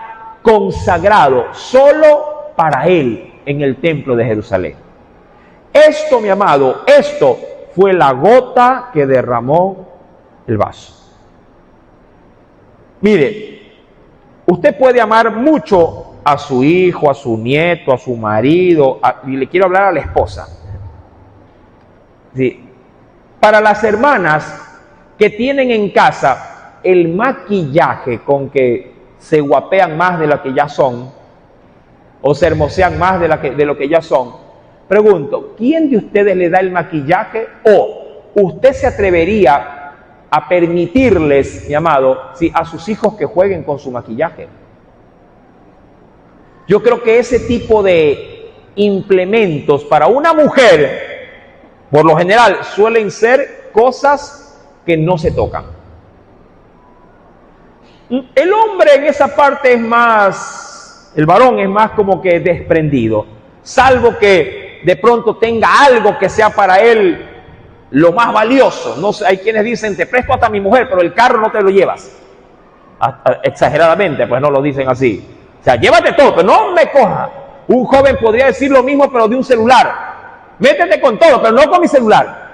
consagrado solo para él en el templo de Jerusalén. Esto, mi amado, esto fue la gota que derramó el vaso. Mire, usted puede amar mucho a su hijo, a su nieto, a su marido, y le quiero hablar a la esposa. Sí. Para las hermanas que tienen en casa el maquillaje con que se guapean más de lo que ya son, o se hermosean más de lo que ya son, pregunto, ¿quién de ustedes le da el maquillaje? ¿O usted se atrevería a permitirles, mi amado, sí, a sus hijos que jueguen con su maquillaje? Yo creo que ese tipo de implementos para una mujer, por lo general, suelen ser cosas que no se tocan. El hombre en esa parte es más, el varón es más como que desprendido, salvo que de pronto tenga algo que sea para él lo más valioso. No sé, hay quienes dicen, te presto hasta mi mujer, pero el carro no te lo llevas. Exageradamente, pues no lo dicen así. O sea, llévate todo, pero no me coja. Un joven podría decir lo mismo, pero de un celular. Métete con todo, pero no con mi celular.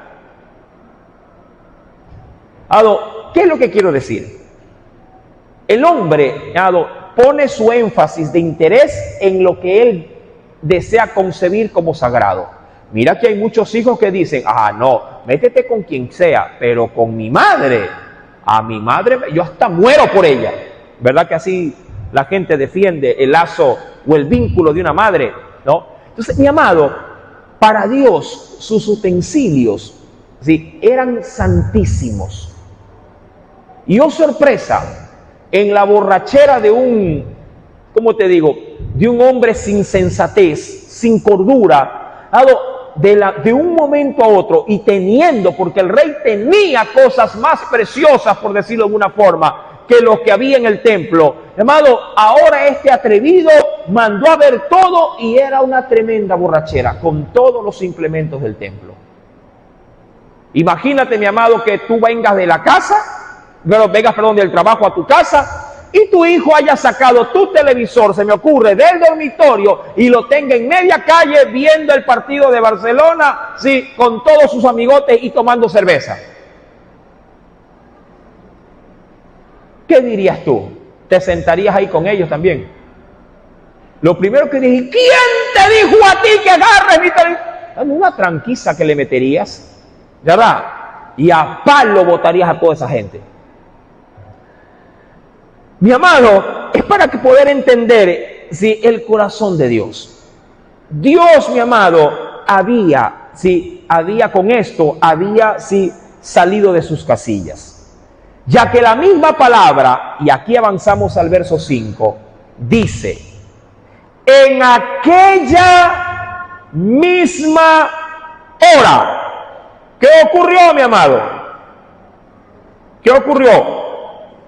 ¿Qué es lo que quiero decir? El hombre, pone su énfasis de interés en lo que él desea concebir como sagrado. Mira que hay muchos hijos que dicen, no, métete con quien sea, pero con mi madre, a mi madre, yo hasta muero por ella. ¿Verdad que así la gente defiende el lazo o el vínculo de una madre? ¿No? Entonces, mi amado, para Dios, sus utensilios, ¿sí?, eran santísimos. Y oh sorpresa, en la borrachera de un, ¿cómo te digo?, de un hombre sin sensatez, sin cordura, de un momento a otro, y teniendo, porque el rey tenía cosas más preciosas, por decirlo de alguna forma, que los que había en el templo. Amado, ahora este atrevido mandó a ver todo y era una tremenda borrachera con todos los implementos del templo. Imagínate, mi amado, que tú vengas de la casa, del trabajo a tu casa, y tu hijo haya sacado tu televisor, se me ocurre, del dormitorio y lo tenga en media calle viendo el partido de Barcelona, sí, con todos sus amigotes y tomando cerveza. ¿Qué dirías tú? ¿Te sentarías ahí con ellos también? Lo primero que dije, ¿quién te dijo a ti que agarres mi televisor? Una tranquiza que le meterías, ¿verdad? Y a palo botarías a toda esa gente. Mi amado, es para que poder entender, ¿sí?, el corazón de Dios. Dios, mi amado, había salido de sus casillas. Ya que la misma palabra, y aquí avanzamos al verso 5, dice, en aquella misma hora. ¿Qué ocurrió, mi amado? ¿Qué ocurrió?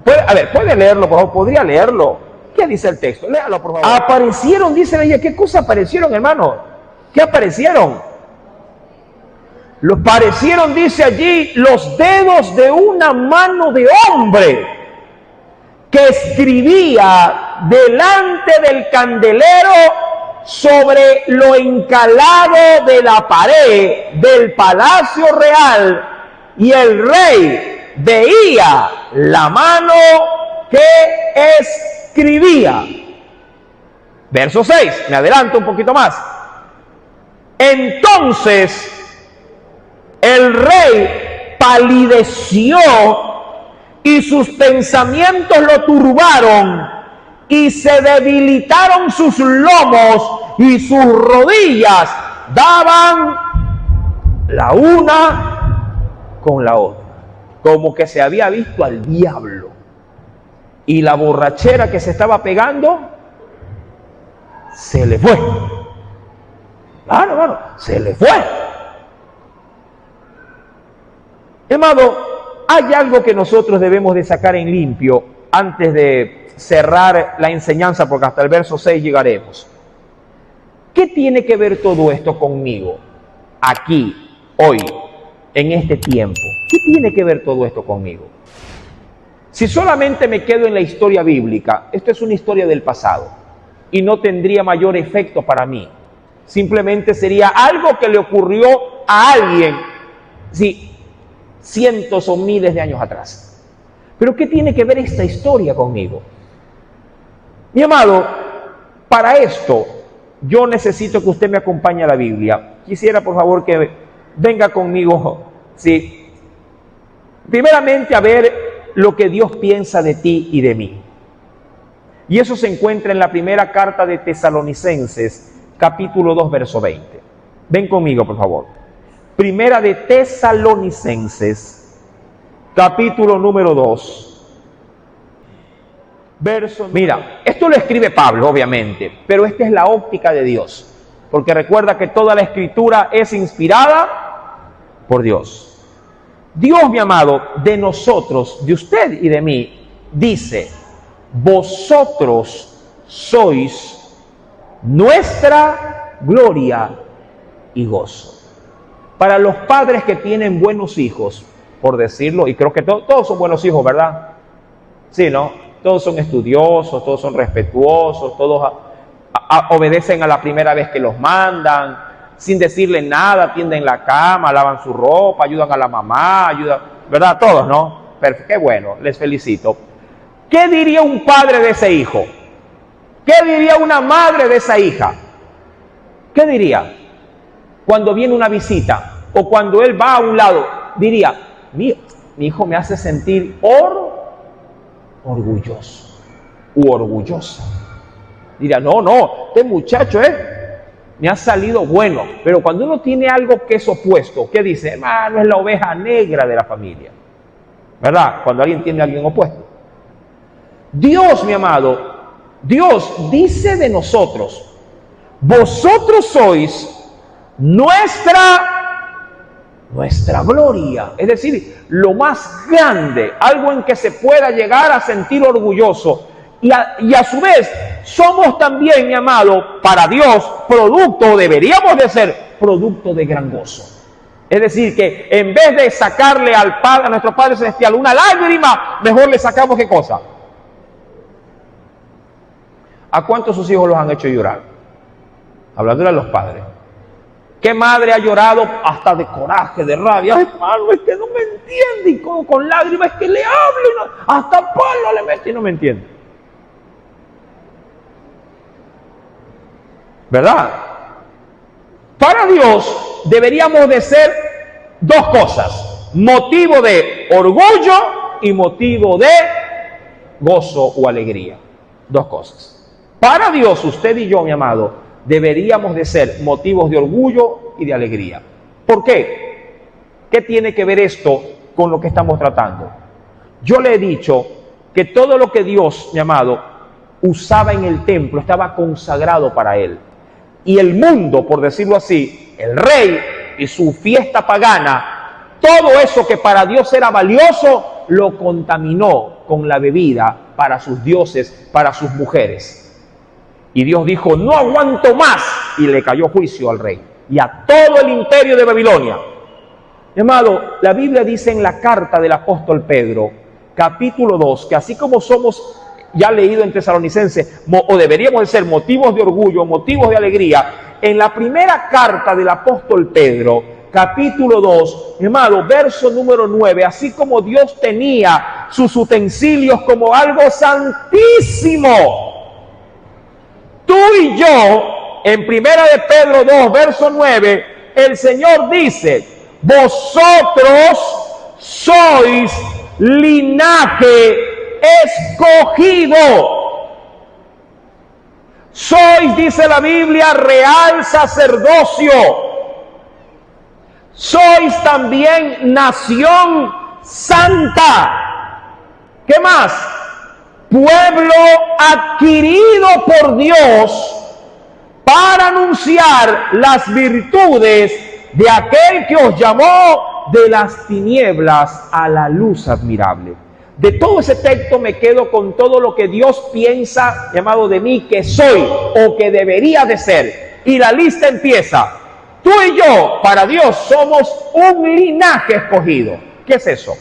¿Puede leerlo, por favor? ¿Podría leerlo? ¿Qué dice el texto? Léalo, por favor. Aparecieron, dice ella. ¿Qué cosa aparecieron, hermano? ¿Qué aparecieron? Parecieron, dice allí, los dedos de una mano de hombre que escribía delante del candelero sobre lo encalado de la pared del palacio real, y el rey veía la mano que escribía. Verso 6, me adelanto un poquito más. Entonces el rey palideció y sus pensamientos lo turbaron y se debilitaron sus lomos y sus rodillas daban la una con la otra, como que se había visto al diablo. Y la borrachera que se estaba pegando se le fue. Claro, hermano, se le fue. Hermano, hay algo que nosotros debemos de sacar en limpio antes de cerrar la enseñanza, porque hasta el verso 6 llegaremos. ¿Qué tiene que ver todo esto conmigo? Aquí, hoy, en este tiempo. ¿Qué tiene que ver todo esto conmigo? Si solamente me quedo en la historia bíblica, esto es una historia del pasado. y no tendría mayor efecto para mí. Simplemente sería algo que le ocurrió a alguien, sí, cientos o miles de años atrás. Pero ¿qué tiene que ver esta historia conmigo? Mi amado, para esto yo necesito que usted me acompañe a la Biblia. Quisiera, por favor, que venga conmigo, sí, primeramente a ver lo que Dios piensa de ti y de mí. Y eso se encuentra en la primera carta de Tesalonicenses, capítulo 2, verso 20. Ven conmigo, por favor. Primera de Tesalonicenses, capítulo número 2. Mira, esto lo escribe Pablo, obviamente, pero esta es la óptica de Dios. Porque recuerda que toda la Escritura es inspirada por Dios. Dios, mi amado, de nosotros, de usted y de mí, dice: vosotros sois nuestra gloria y gozo. Para los padres que tienen buenos hijos, por decirlo, y creo que todos son buenos hijos, ¿verdad? Sí, ¿no? Todos son estudiosos, todos son respetuosos, todos obedecen a la primera vez que los mandan, sin decirle nada, tienden la cama, lavan su ropa, ayudan a la mamá, ayudan, ¿verdad? Todos, ¿no? Perfecto, qué bueno, les felicito. ¿Qué diría un padre de ese hijo? ¿Qué diría una madre de esa hija? ¿Qué diría? Cuando viene una visita o cuando él va a un lado, diría: mi hijo me hace sentir orgulloso u orgullosa. Diría: no, este muchacho me ha salido bueno. Pero cuando uno tiene algo que es opuesto, ¿qué dice? Hermano, es la oveja negra de la familia, ¿verdad? Cuando alguien tiene a alguien opuesto. Dios, mi amado, Dios dice de nosotros: vosotros sois nuestra gloria. Es decir, lo más grande, algo en que se pueda llegar a sentir orgulloso. Y a su vez, somos también, mi amado, para Dios, producto, o deberíamos de ser, producto de gran gozo. Es decir, que en vez de sacarle al Padre, a nuestro Padre Celestial, una lágrima, mejor le sacamos ¿qué cosa? ¿A cuántos sus hijos los han hecho llorar? Hablándole a los padres. ¿Qué madre ha llorado hasta de coraje, de rabia? Ay, hermano, es que no me entiende. Y con lágrimas es que le hablo y no, hasta palo le mete y no me entiende. ¿Verdad? Para Dios deberíamos de ser dos cosas: motivo de orgullo y motivo de gozo o alegría. Dos cosas. Para Dios, usted y yo, mi amado, deberíamos de ser motivos de orgullo y de alegría. ¿Por qué? ¿Qué tiene que ver esto con lo que estamos tratando? Yo le he dicho que todo lo que Dios, mi amado, usaba en el templo estaba consagrado para Él. Y el mundo, por decirlo así, el rey y su fiesta pagana, todo eso que para Dios era valioso, lo contaminó con la bebida para sus dioses, para sus mujeres. Y Dios dijo: no aguanto más, y le cayó juicio al rey y a todo el imperio de Babilonia. Mi amado, la Biblia dice en la carta del apóstol Pedro, capítulo 2, que así como somos, ya leído en Tesalonicenses, o deberíamos de ser motivos de orgullo, motivos de alegría, en la primera carta del apóstol Pedro, capítulo 2, mi amado, verso número 9, así como Dios tenía sus utensilios como algo santísimo, tú y yo, en primera de Pedro 2, verso 9, el Señor dice: vosotros sois linaje escogido. Sois, dice la Biblia, real sacerdocio. Sois también nación santa. ¿Qué más? Pueblo adquirido por Dios para anunciar las virtudes de aquel que os llamó de las tinieblas a la luz admirable. De todo ese texto me quedo con todo lo que Dios piensa, llamado de mí, que soy o que debería de ser. Y la lista empieza: tú y yo, para Dios, somos un linaje escogido. ¿Qué es eso?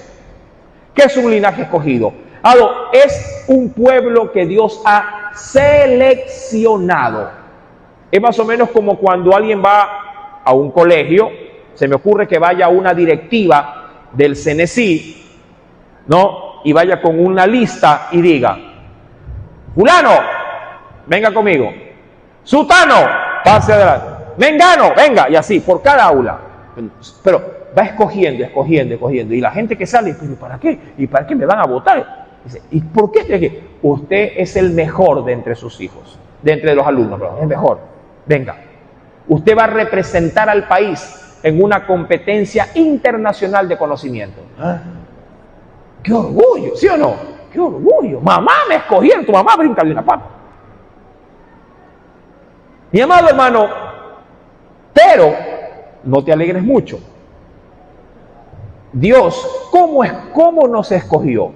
¿Qué es un linaje escogido? Es un pueblo que Dios ha seleccionado. Es más o menos como cuando alguien va a un colegio, se me ocurre que vaya a una directiva del CNESI, ¿no? Y vaya con una lista y diga: fulano, venga conmigo. Sutano, pase adelante. Mengano, venga, y así, por cada aula. Pero va escogiendo. Y la gente que sale, ¿pero para qué? ¿Y para qué me van a votar? Dice: ¿y por qué? Usted es el mejor de entre sus hijos, de entre los alumnos, perdón, es mejor. Venga, usted va a representar al país en una competencia internacional de conocimiento. ¿Ah? ¡Qué orgullo! ¿Sí o no? ¡Qué orgullo! Mamá, me escogieron, tu mamá brinca de una pata. Mi amado hermano, pero no te alegres mucho. Dios, ¿cómo nos escogió?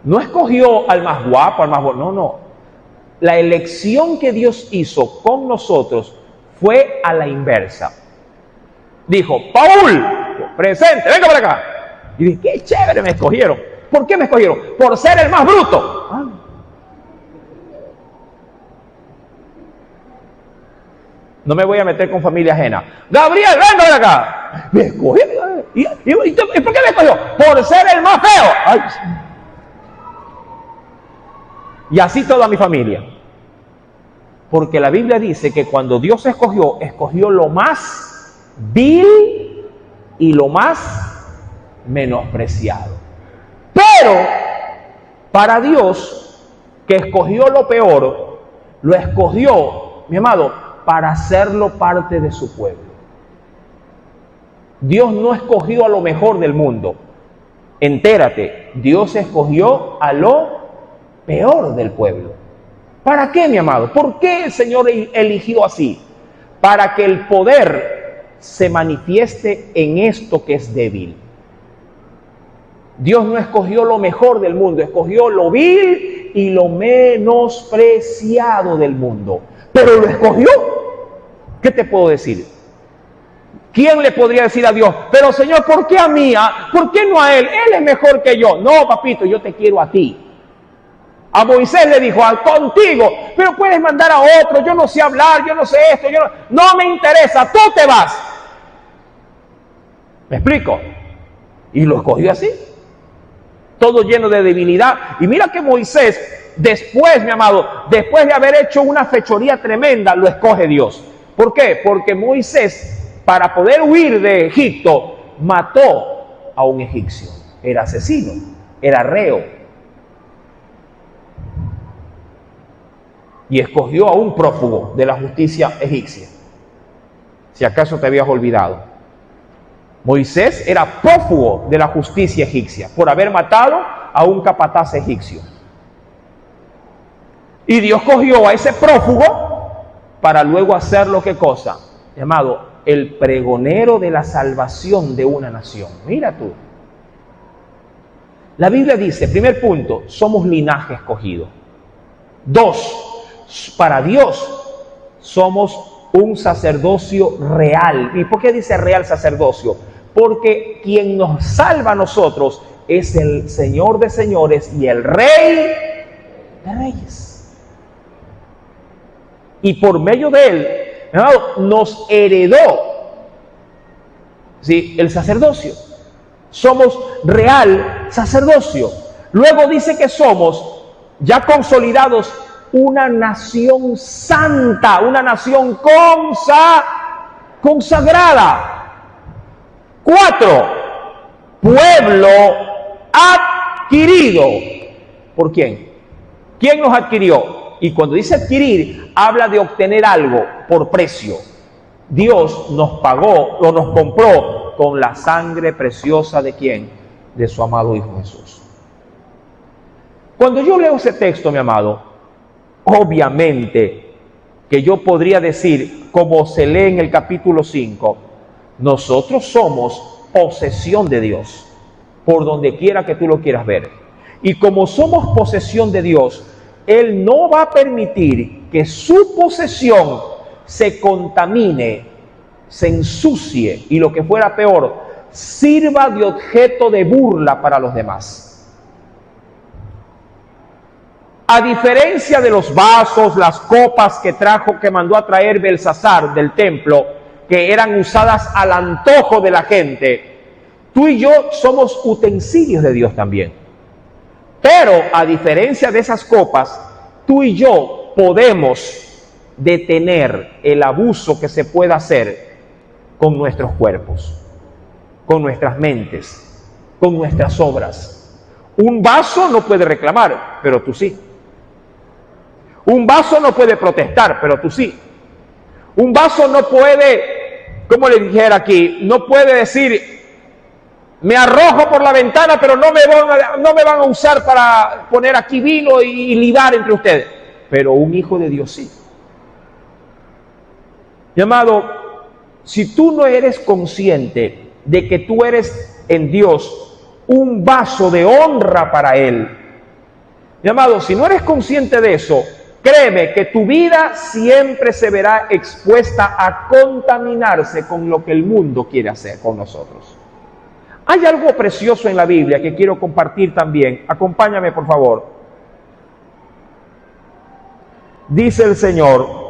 No escogió al más guapo, al más bueno, no. La elección que Dios hizo con nosotros fue a la inversa. Dijo: Paul, presente, venga para acá. Y dije: qué chévere, me escogieron. ¿Por qué me escogieron? Por ser el más bruto. Ah. No me voy a meter con familia ajena. Gabriel, venga para acá. Me escogieron. ¿Y por qué me escogió? Por ser el más feo. Ay. Y así toda mi familia. Porque la Biblia dice que cuando Dios escogió lo más vil y lo más menospreciado. Pero para Dios, que escogió lo peor, lo escogió, mi amado, para hacerlo parte de su pueblo. Dios no escogió a lo mejor del mundo. Entérate, Dios escogió a lo peor del pueblo. ¿Para qué, mi amado? ¿Por qué el Señor eligió así? Para que el poder se manifieste en esto que es débil. Dios no escogió lo mejor del mundo, escogió lo vil y lo menospreciado del mundo. Pero lo escogió. ¿Qué te puedo decir? ¿Quién le podría decir a Dios: pero Señor, ¿por qué a mí? ¿Por qué no a Él? Él es mejor que yo. No, papito, yo te quiero a ti. A Moisés le dijo: contigo, pero puedes mandar a otro, yo no sé hablar, yo no sé esto, no me interesa, tú te vas. ¿Me explico? Y lo escogió así, todo lleno de debilidad. Y mira que Moisés, después, mi amado, después de haber hecho una fechoría tremenda, lo escoge Dios. ¿Por qué? Porque Moisés, para poder huir de Egipto, mató a un egipcio. Era asesino, era reo. Y escogió a un prófugo de la justicia egipcia. Si acaso te habías olvidado. Moisés era prófugo de la justicia egipcia por haber matado a un capataz egipcio. Y Dios cogió a ese prófugo para luego hacerlo, ¿qué cosa? Llamado el pregonero de la salvación de una nación. Mira tú. La Biblia dice, primer punto, somos linaje escogido. 2, para Dios somos un sacerdocio real. ¿Y por qué dice real sacerdocio? Porque quien nos salva a nosotros es el Señor de señores y el Rey de reyes. Y por medio de Él, nos heredó, ¿sí?, el sacerdocio. Somos real sacerdocio. Luego dice que somos ya consolidados una nación santa, una nación consagrada. 4, pueblo adquirido. ¿Por quién? ¿Quién nos adquirió? Y cuando dice adquirir, habla de obtener algo por precio. Dios nos pagó o nos compró con la sangre preciosa ¿de quién? De su amado Hijo Jesús. Cuando yo leo ese texto, mi amado, obviamente que yo podría decir, como se lee en el capítulo 5, nosotros somos posesión de Dios, por donde quiera que tú lo quieras ver. Y como somos posesión de Dios, Él no va a permitir que su posesión se contamine, se ensucie y lo que fuera peor, sirva de objeto de burla para los demás. A diferencia de los vasos, las copas que mandó a traer Belsasar del templo, que eran usadas al antojo de la gente, tú y yo somos utensilios de Dios también. Pero a diferencia de esas copas, tú y yo podemos detener el abuso que se pueda hacer con nuestros cuerpos, con nuestras mentes, con nuestras obras. Un vaso no puede reclamar, pero tú sí. Un vaso no puede protestar, pero tú sí. Un vaso no puede, como le dijera aquí, no puede decir, me arrojo por la ventana, pero no me van a usar para poner aquí vino y libar entre ustedes. Pero un hijo de Dios sí. Mi amado, si tú no eres consciente de que tú eres en Dios un vaso de honra para Él, mi amado, si no eres consciente de eso, créeme que tu vida siempre se verá expuesta a contaminarse con lo que el mundo quiere hacer con nosotros. Hay algo precioso en la Biblia que quiero compartir también. Acompáñame, por favor. Dice el Señor,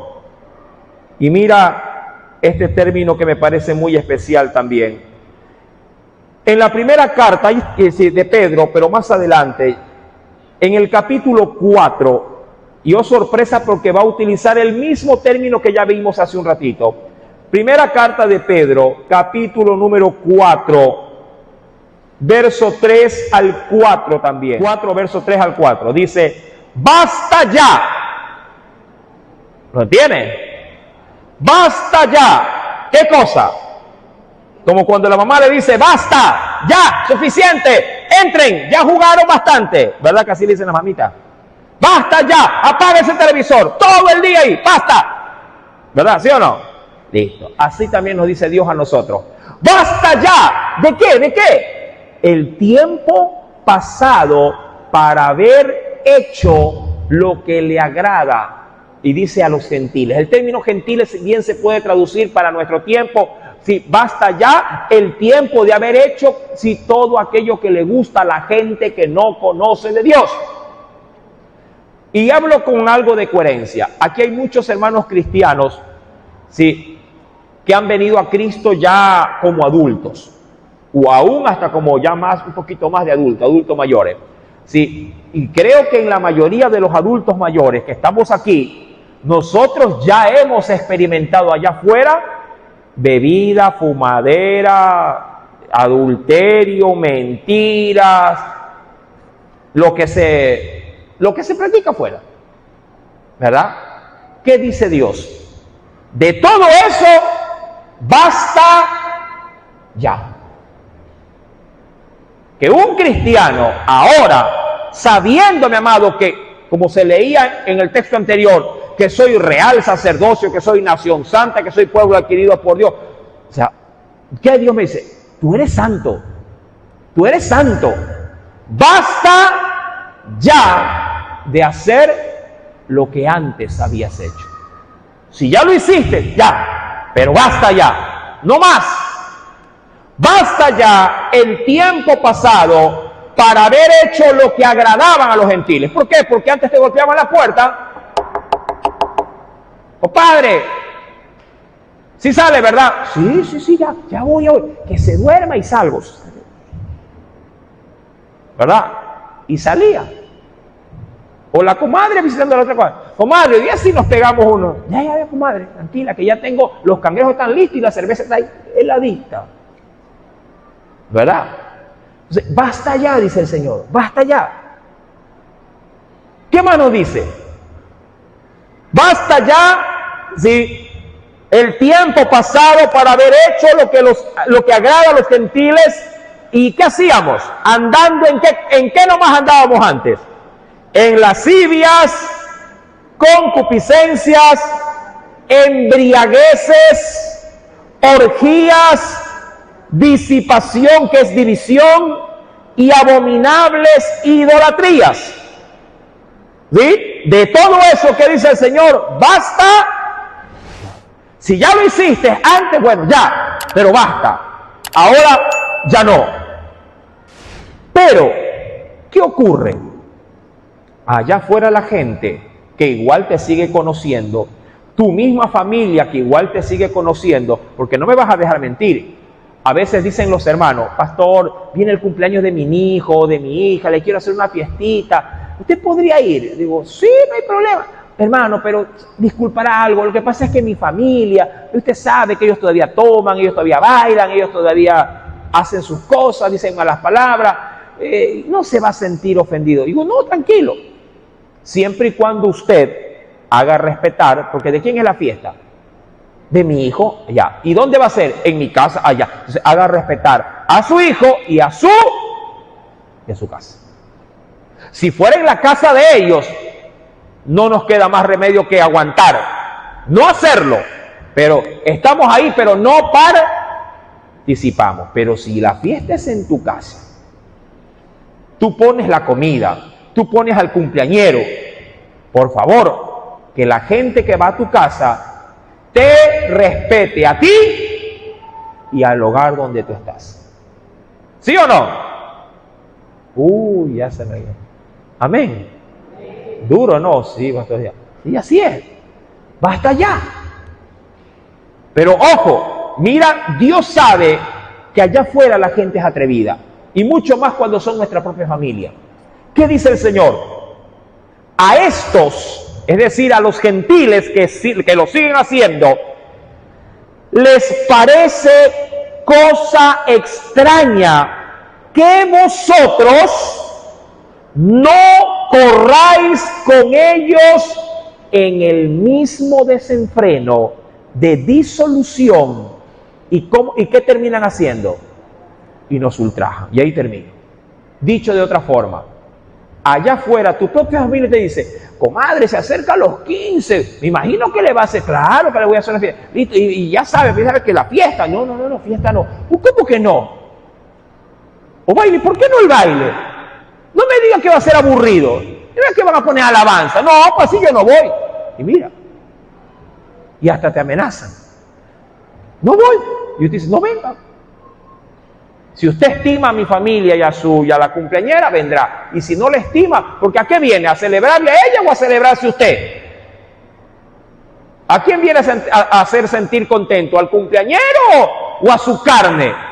y mira este término que me parece muy especial también. En la primera carta de Pedro, pero más adelante, en el capítulo 4, y oh sorpresa porque va a utilizar el mismo término que ya vimos hace un ratito. Primera carta de Pedro, capítulo número 4, verso 3 al 4 también. 4, verso 3 al 4. Dice, basta ya. ¿Lo tiene? Basta ya. ¿Qué cosa? Como cuando la mamá le dice, basta, ya, suficiente, entren, ya jugaron bastante. ¿Verdad que así le dicen las mamitas? Basta ya, apaga ese televisor, todo el día ahí, basta. ¿Verdad? ¿Sí o no? Listo. Así también nos dice Dios a nosotros. Basta ya. ¿De qué? ¿De qué? El tiempo pasado para haber hecho lo que le agrada. Y dice a los gentiles. El término gentiles bien se puede traducir para nuestro tiempo. Si basta ya el tiempo de haber hecho todo aquello que le gusta a la gente que no conoce de Dios. Y hablo con algo de coherencia. Aquí hay muchos hermanos cristianos, sí, que han venido a Cristo ya como adultos, o aún hasta como ya un poquito más de adultos mayores. Sí, y creo que en la mayoría de los adultos mayores que estamos aquí, nosotros ya hemos experimentado allá afuera bebida, fumadera, adulterio, mentiras, lo que se practica afuera, ¿verdad? ¿Qué dice Dios? De todo eso, basta ya. Que un cristiano ahora, sabiendo, mi amado, que como se leía en el texto anterior, que soy real sacerdocio, que soy nación santa, que soy pueblo adquirido por Dios. O sea, ¿qué Dios me dice? Tú eres santo. Tú eres santo. Basta ya de hacer lo que antes habías hecho. Si ya lo hiciste, ya. Pero basta ya. No más. Basta ya el tiempo pasado para haber hecho lo que agradaban a los gentiles. ¿Por qué? Porque antes te golpeaban la puerta. Oh, padre, sí sale, ¿verdad? Sí, ya voy hoy. Que se duerma y salgo. ¿Verdad? Y salía. O la comadre visitando a la otra comadre. Comadre, y así nos pegamos uno. Ya, comadre, tranquila, que ya tengo, los cangrejos están listos y la cerveza está ahí heladita. ¿Verdad? Entonces, basta ya, dice el Señor, basta ya. ¿Qué más nos dice? Basta ya, sí, el tiempo pasado para haber hecho lo que agrada a los gentiles. ¿Y qué hacíamos? Andando ¿en qué nomás andábamos antes? En lascivias, concupiscencias, embriagueces, orgías, disipación, que es división, y abominables idolatrías. ¿Sí? De todo eso que dice el Señor, basta. Si ya lo hiciste antes, bueno, ya, pero basta. Ahora ya no. Pero, ¿qué ocurre? allá afuera la gente que igual te sigue conociendo, tu misma familia que igual te sigue conociendo, porque no me vas a dejar mentir. A veces dicen los hermanos, pastor, viene el cumpleaños de mi hijo o de mi hija, le quiero hacer una fiestita, ¿usted podría ir? Digo, sí, no hay problema. Hermano, pero disculpará algo, lo que pasa es que mi familia, usted sabe que ellos todavía toman, ellos todavía bailan, ellos todavía hacen sus cosas, dicen malas palabras, no se va a sentir ofendido. Digo, no, tranquilo, siempre y cuando usted haga respetar, porque ¿de quién es la fiesta? De mi hijo, allá. ¿Y dónde va a ser? En mi casa, allá. Entonces haga respetar a su hijo y a su casa. Si fuera en la casa de ellos, no nos queda más remedio que aguantar, no hacerlo, pero estamos ahí, pero no participamos. Pero si la fiesta es en tu casa, tú pones la comida, tú pones al cumpleañero, por favor, que la gente que va a tu casa te respete a ti y al hogar donde tú estás. ¿Sí o no? Ya se me dio. Amén. Duro, ¿no? Sí, pastor. Y así es. Basta ya. Pero ojo, mira, Dios sabe que allá afuera la gente es atrevida. Y mucho más cuando son nuestra propia familia. ¿Qué dice el Señor? A estos, es decir, a los gentiles que lo siguen haciendo, les parece cosa extraña que vosotros no corráis con ellos en el mismo desenfreno de disolución. ¿Y qué terminan haciendo? Y nos ultrajan. Y ahí termino. Dicho de otra forma, allá afuera tu propia familia te dice, comadre, se acerca a los 15, me imagino que le va a hacer, claro que le voy a hacer una fiesta. Y ya sabe que la fiesta, no, fiesta no. ¿Cómo que no? O baile, ¿por qué no el baile? No me digan que va a ser aburrido. Mira que van a poner alabanza. No, pues así yo no voy. Y mira. Y hasta te amenazan. No voy. Y usted dice, no venga. Si usted estima a mi familia y a la cumpleañera, vendrá. Y si no le estima, ¿porque a qué viene? ¿A celebrarle a ella o a celebrarse usted? ¿A quién viene a hacer sentir contento? ¿Al cumpleañero o a su carne?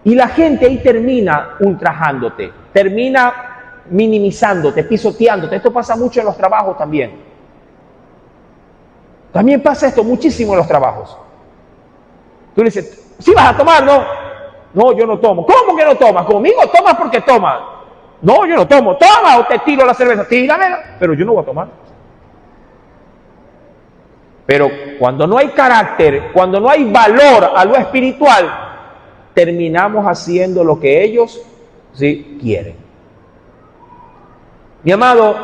Y la gente ahí termina ultrajándote, termina minimizándote, pisoteándote. Esto pasa mucho en los trabajos también. También pasa esto muchísimo en los trabajos. Tú le dices, ¿sí vas a tomar? No. No, yo no tomo. ¿Cómo que no tomas? ¿Conmigo tomas porque tomas? No, yo no tomo. Toma o te tiro la cerveza. Tíramela. Pero yo no voy a tomar. Pero cuando no hay carácter, cuando no hay valor a lo espiritual, terminamos haciendo lo que ellos sí quieren. Mi amado,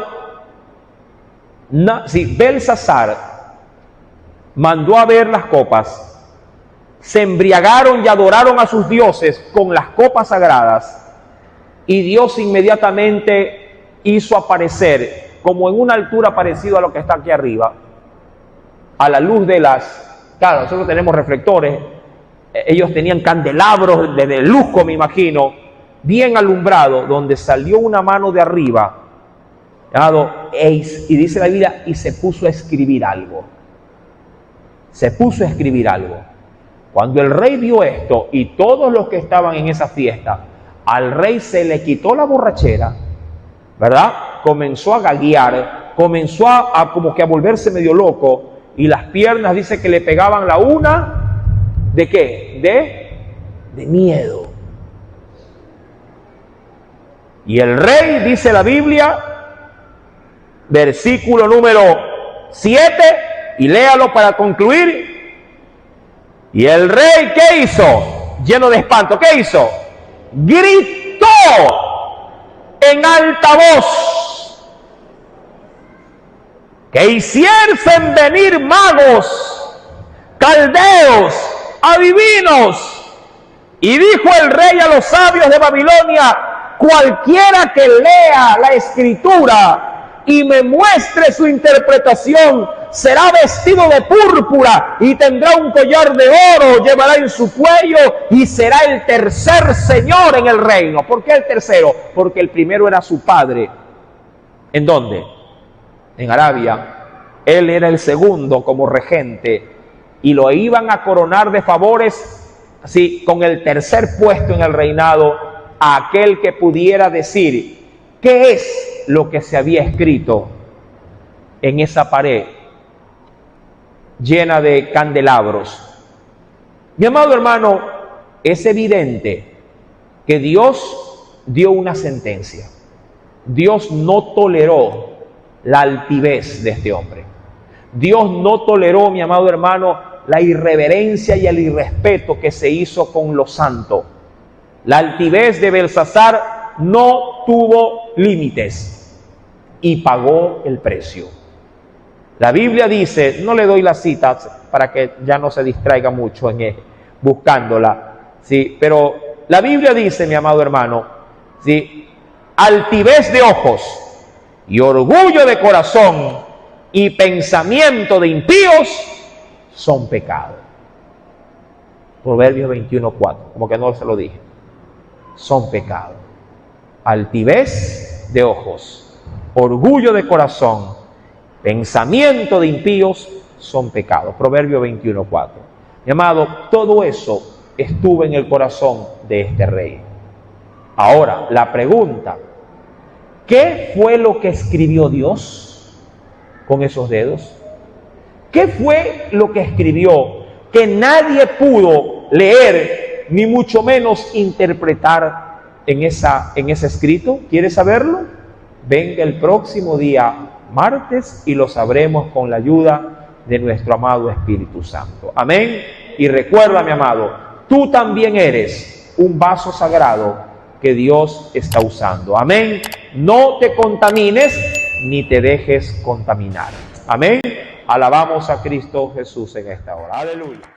Belsasar mandó a ver las copas, se embriagaron y adoraron a sus dioses con las copas sagradas, y Dios inmediatamente hizo aparecer, como en una altura parecida a lo que está aquí arriba, a la luz de claro, nosotros tenemos reflectores, ellos tenían candelabros de luzco, me imagino, bien alumbrado, donde salió una mano de arriba, y dice la Biblia, y se puso a escribir algo. Se puso a escribir algo. Cuando el rey vio esto, y todos los que estaban en esa fiesta, al rey se le quitó la borrachera, ¿verdad? Comenzó a gaguear, comenzó a como que a volverse medio loco, y las piernas dice que le pegaban la una, ¿de qué? De miedo. Y el rey, dice la Biblia, versículo número 7, y léalo para concluir. Y el rey, ¿qué hizo? Lleno de espanto, ¿qué hizo? Gritó en alta voz que hiciesen venir magos, caldeos, adivinos. Y dijo el rey a los sabios de Babilonia, cualquiera que lea la escritura y me muestre su interpretación, será vestido de púrpura y tendrá un collar de oro, llevará en su cuello y será el tercer señor en el reino. ¿Por qué el tercero? Porque el primero era su padre. ¿En dónde? En Arabia. Él era el segundo como regente y lo iban a coronar de favores, sí, con el tercer puesto en el reinado, a aquel que pudiera decir qué es lo que se había escrito en esa pared llena de candelabros. Mi amado hermano, es evidente que Dios dio una sentencia. Dios no toleró la altivez de este hombre. Dios no toleró, mi amado hermano, la irreverencia y el irrespeto que se hizo con lo santo. La altivez de Belsasar no tuvo límites y pagó el precio. La Biblia dice, no le doy las citas para que ya no se distraiga mucho en buscándola, ¿sí? Pero la Biblia dice, mi amado hermano, ¿sí? Altivez de ojos y orgullo de corazón y pensamiento de impíos son pecado. Proverbios 21:4, como que no se lo dije. Son pecado. Altivez de ojos, orgullo de corazón, pensamiento de impíos son pecado. Proverbio 21:4. Mi amado, todo eso estuvo en el corazón de este rey. Ahora, la pregunta, ¿qué fue lo que escribió Dios con esos dedos? ¿Qué fue lo que escribió que nadie pudo leer, ni mucho menos interpretar en ese escrito? ¿Quieres saberlo? Venga el próximo día, martes, y lo sabremos con la ayuda de nuestro amado Espíritu Santo. Amén. Y recuerda, mi amado, tú también eres un vaso sagrado que Dios está usando. Amén. No te contamines ni te dejes contaminar. Amén. Alabamos a Cristo Jesús en esta hora. Aleluya.